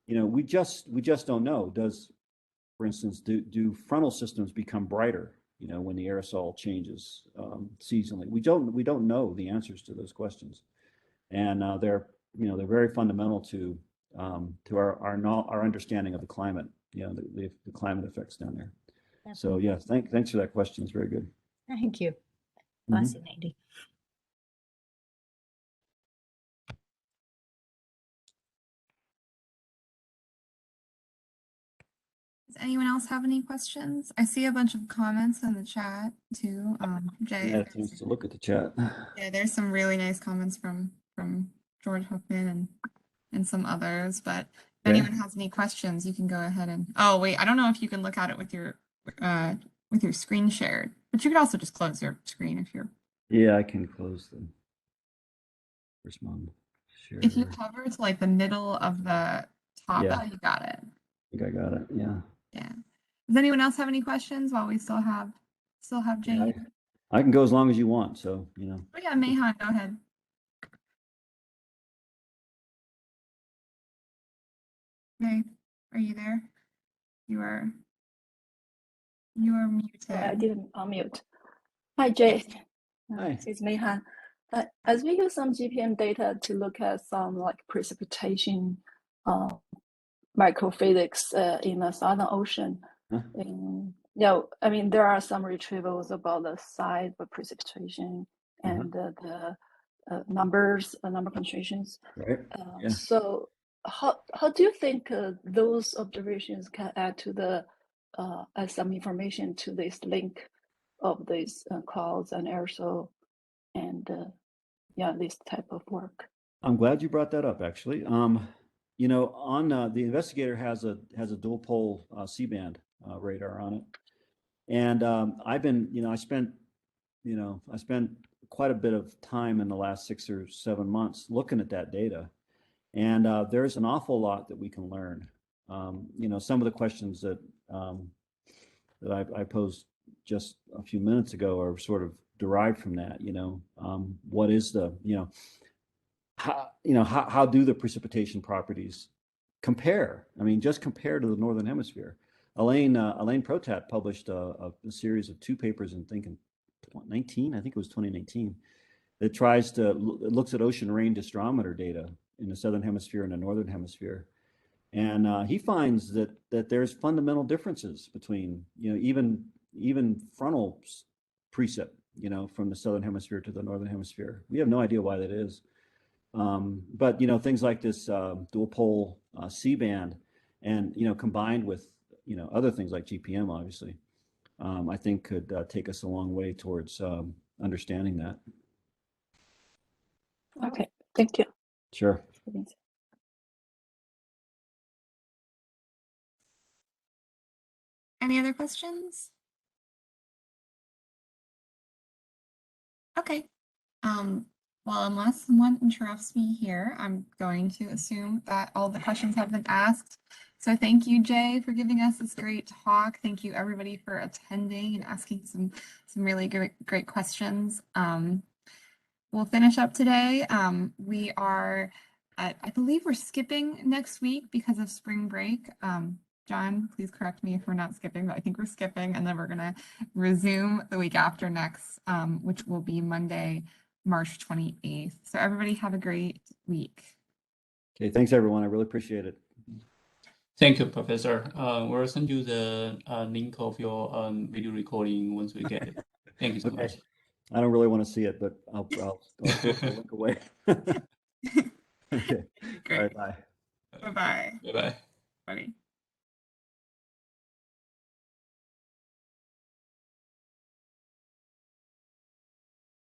We just don't know. For instance, do frontal systems become brighter when the aerosol changes seasonally? We don't know the answers to those questions, and they're very fundamental to our understanding of the climate, the climate effects down there. Definitely. So yeah, thanks for that question. It's very good. Thank you. Mhm. Fascinating. Does anyone else have any questions? I see a bunch of comments in the chat too. Jay, Yeah, it seems to look at the chat. yeah, there's some really nice comments from George Hookman and some others. But if Okay. anyone has any questions, you can go ahead and. Oh wait, I don't know if you can look at it with your with your screen shared, but you could also just close your screen if you're. Yeah, I can close the first one. Share. If you hover to like the middle of the top, Yeah. oh, you got it. I think I got it. Yeah. Yeah. Does anyone else have any questions while we still have Jane? Yeah, I can go as long as you want. So, you know. Oh yeah, Mayhan, go ahead. May, are you there? You are muted. Oh, I didn't unmute. Hi, Jay. Hi. This is Mayhan. As we use some GPM data to look at some like precipitation microphysics in the Southern Ocean, I mean, there are some retrievals about the size of precipitation and the number concentrations. Right. Yeah. So how do you think those observations can add to the add some information to this link of these clouds and aerosol and yeah, this type of work? I'm glad you brought that up, actually. You know, on the investigator has a dual pole C-band radar on it, and I've been, you know, I spent quite a bit of time in the last 6 or 7 months looking at that data, and there's an awful lot that we can learn. You know, some of the questions that I posed just a few minutes ago are sort of derived from that. You know, what is the, how do the precipitation properties compare? I mean, just compare to the Northern Hemisphere. Elaine Protat published a series of 2 papers in 2019, that tries to looks at ocean rain disdrometer data in the Southern Hemisphere and the Northern Hemisphere. And he finds that there's fundamental differences between, you know, even frontal precip, you know, from the Southern Hemisphere to the Northern Hemisphere. We have no idea why that is. But, you know, things like this dual pole C-band and, you know, combined with, you know, other things like GPM, obviously, I think could take us a long way towards understanding that. Okay, thank you. Sure. Any other questions? Okay. Well, unless someone interrupts me here, I'm going to assume that all the questions have been asked. So thank you, Jay, for giving us this great talk. Thank you, everybody, for attending and asking some really great questions. We'll finish up today. We are, I believe we're skipping next week because of spring break. John, please correct me if we're not skipping, but I think we're skipping, and then we're gonna resume the week after next, which will be Monday, March 28th. So everybody have a great week. Okay, thanks everyone. I really appreciate it. Thank you, Professor. We'll send you the link of your video recording once we get it. Thank you so much. I don't really want to see it, but I'll look away. Okay. Great. All right, bye. Bye-bye. Bye-bye. Bye.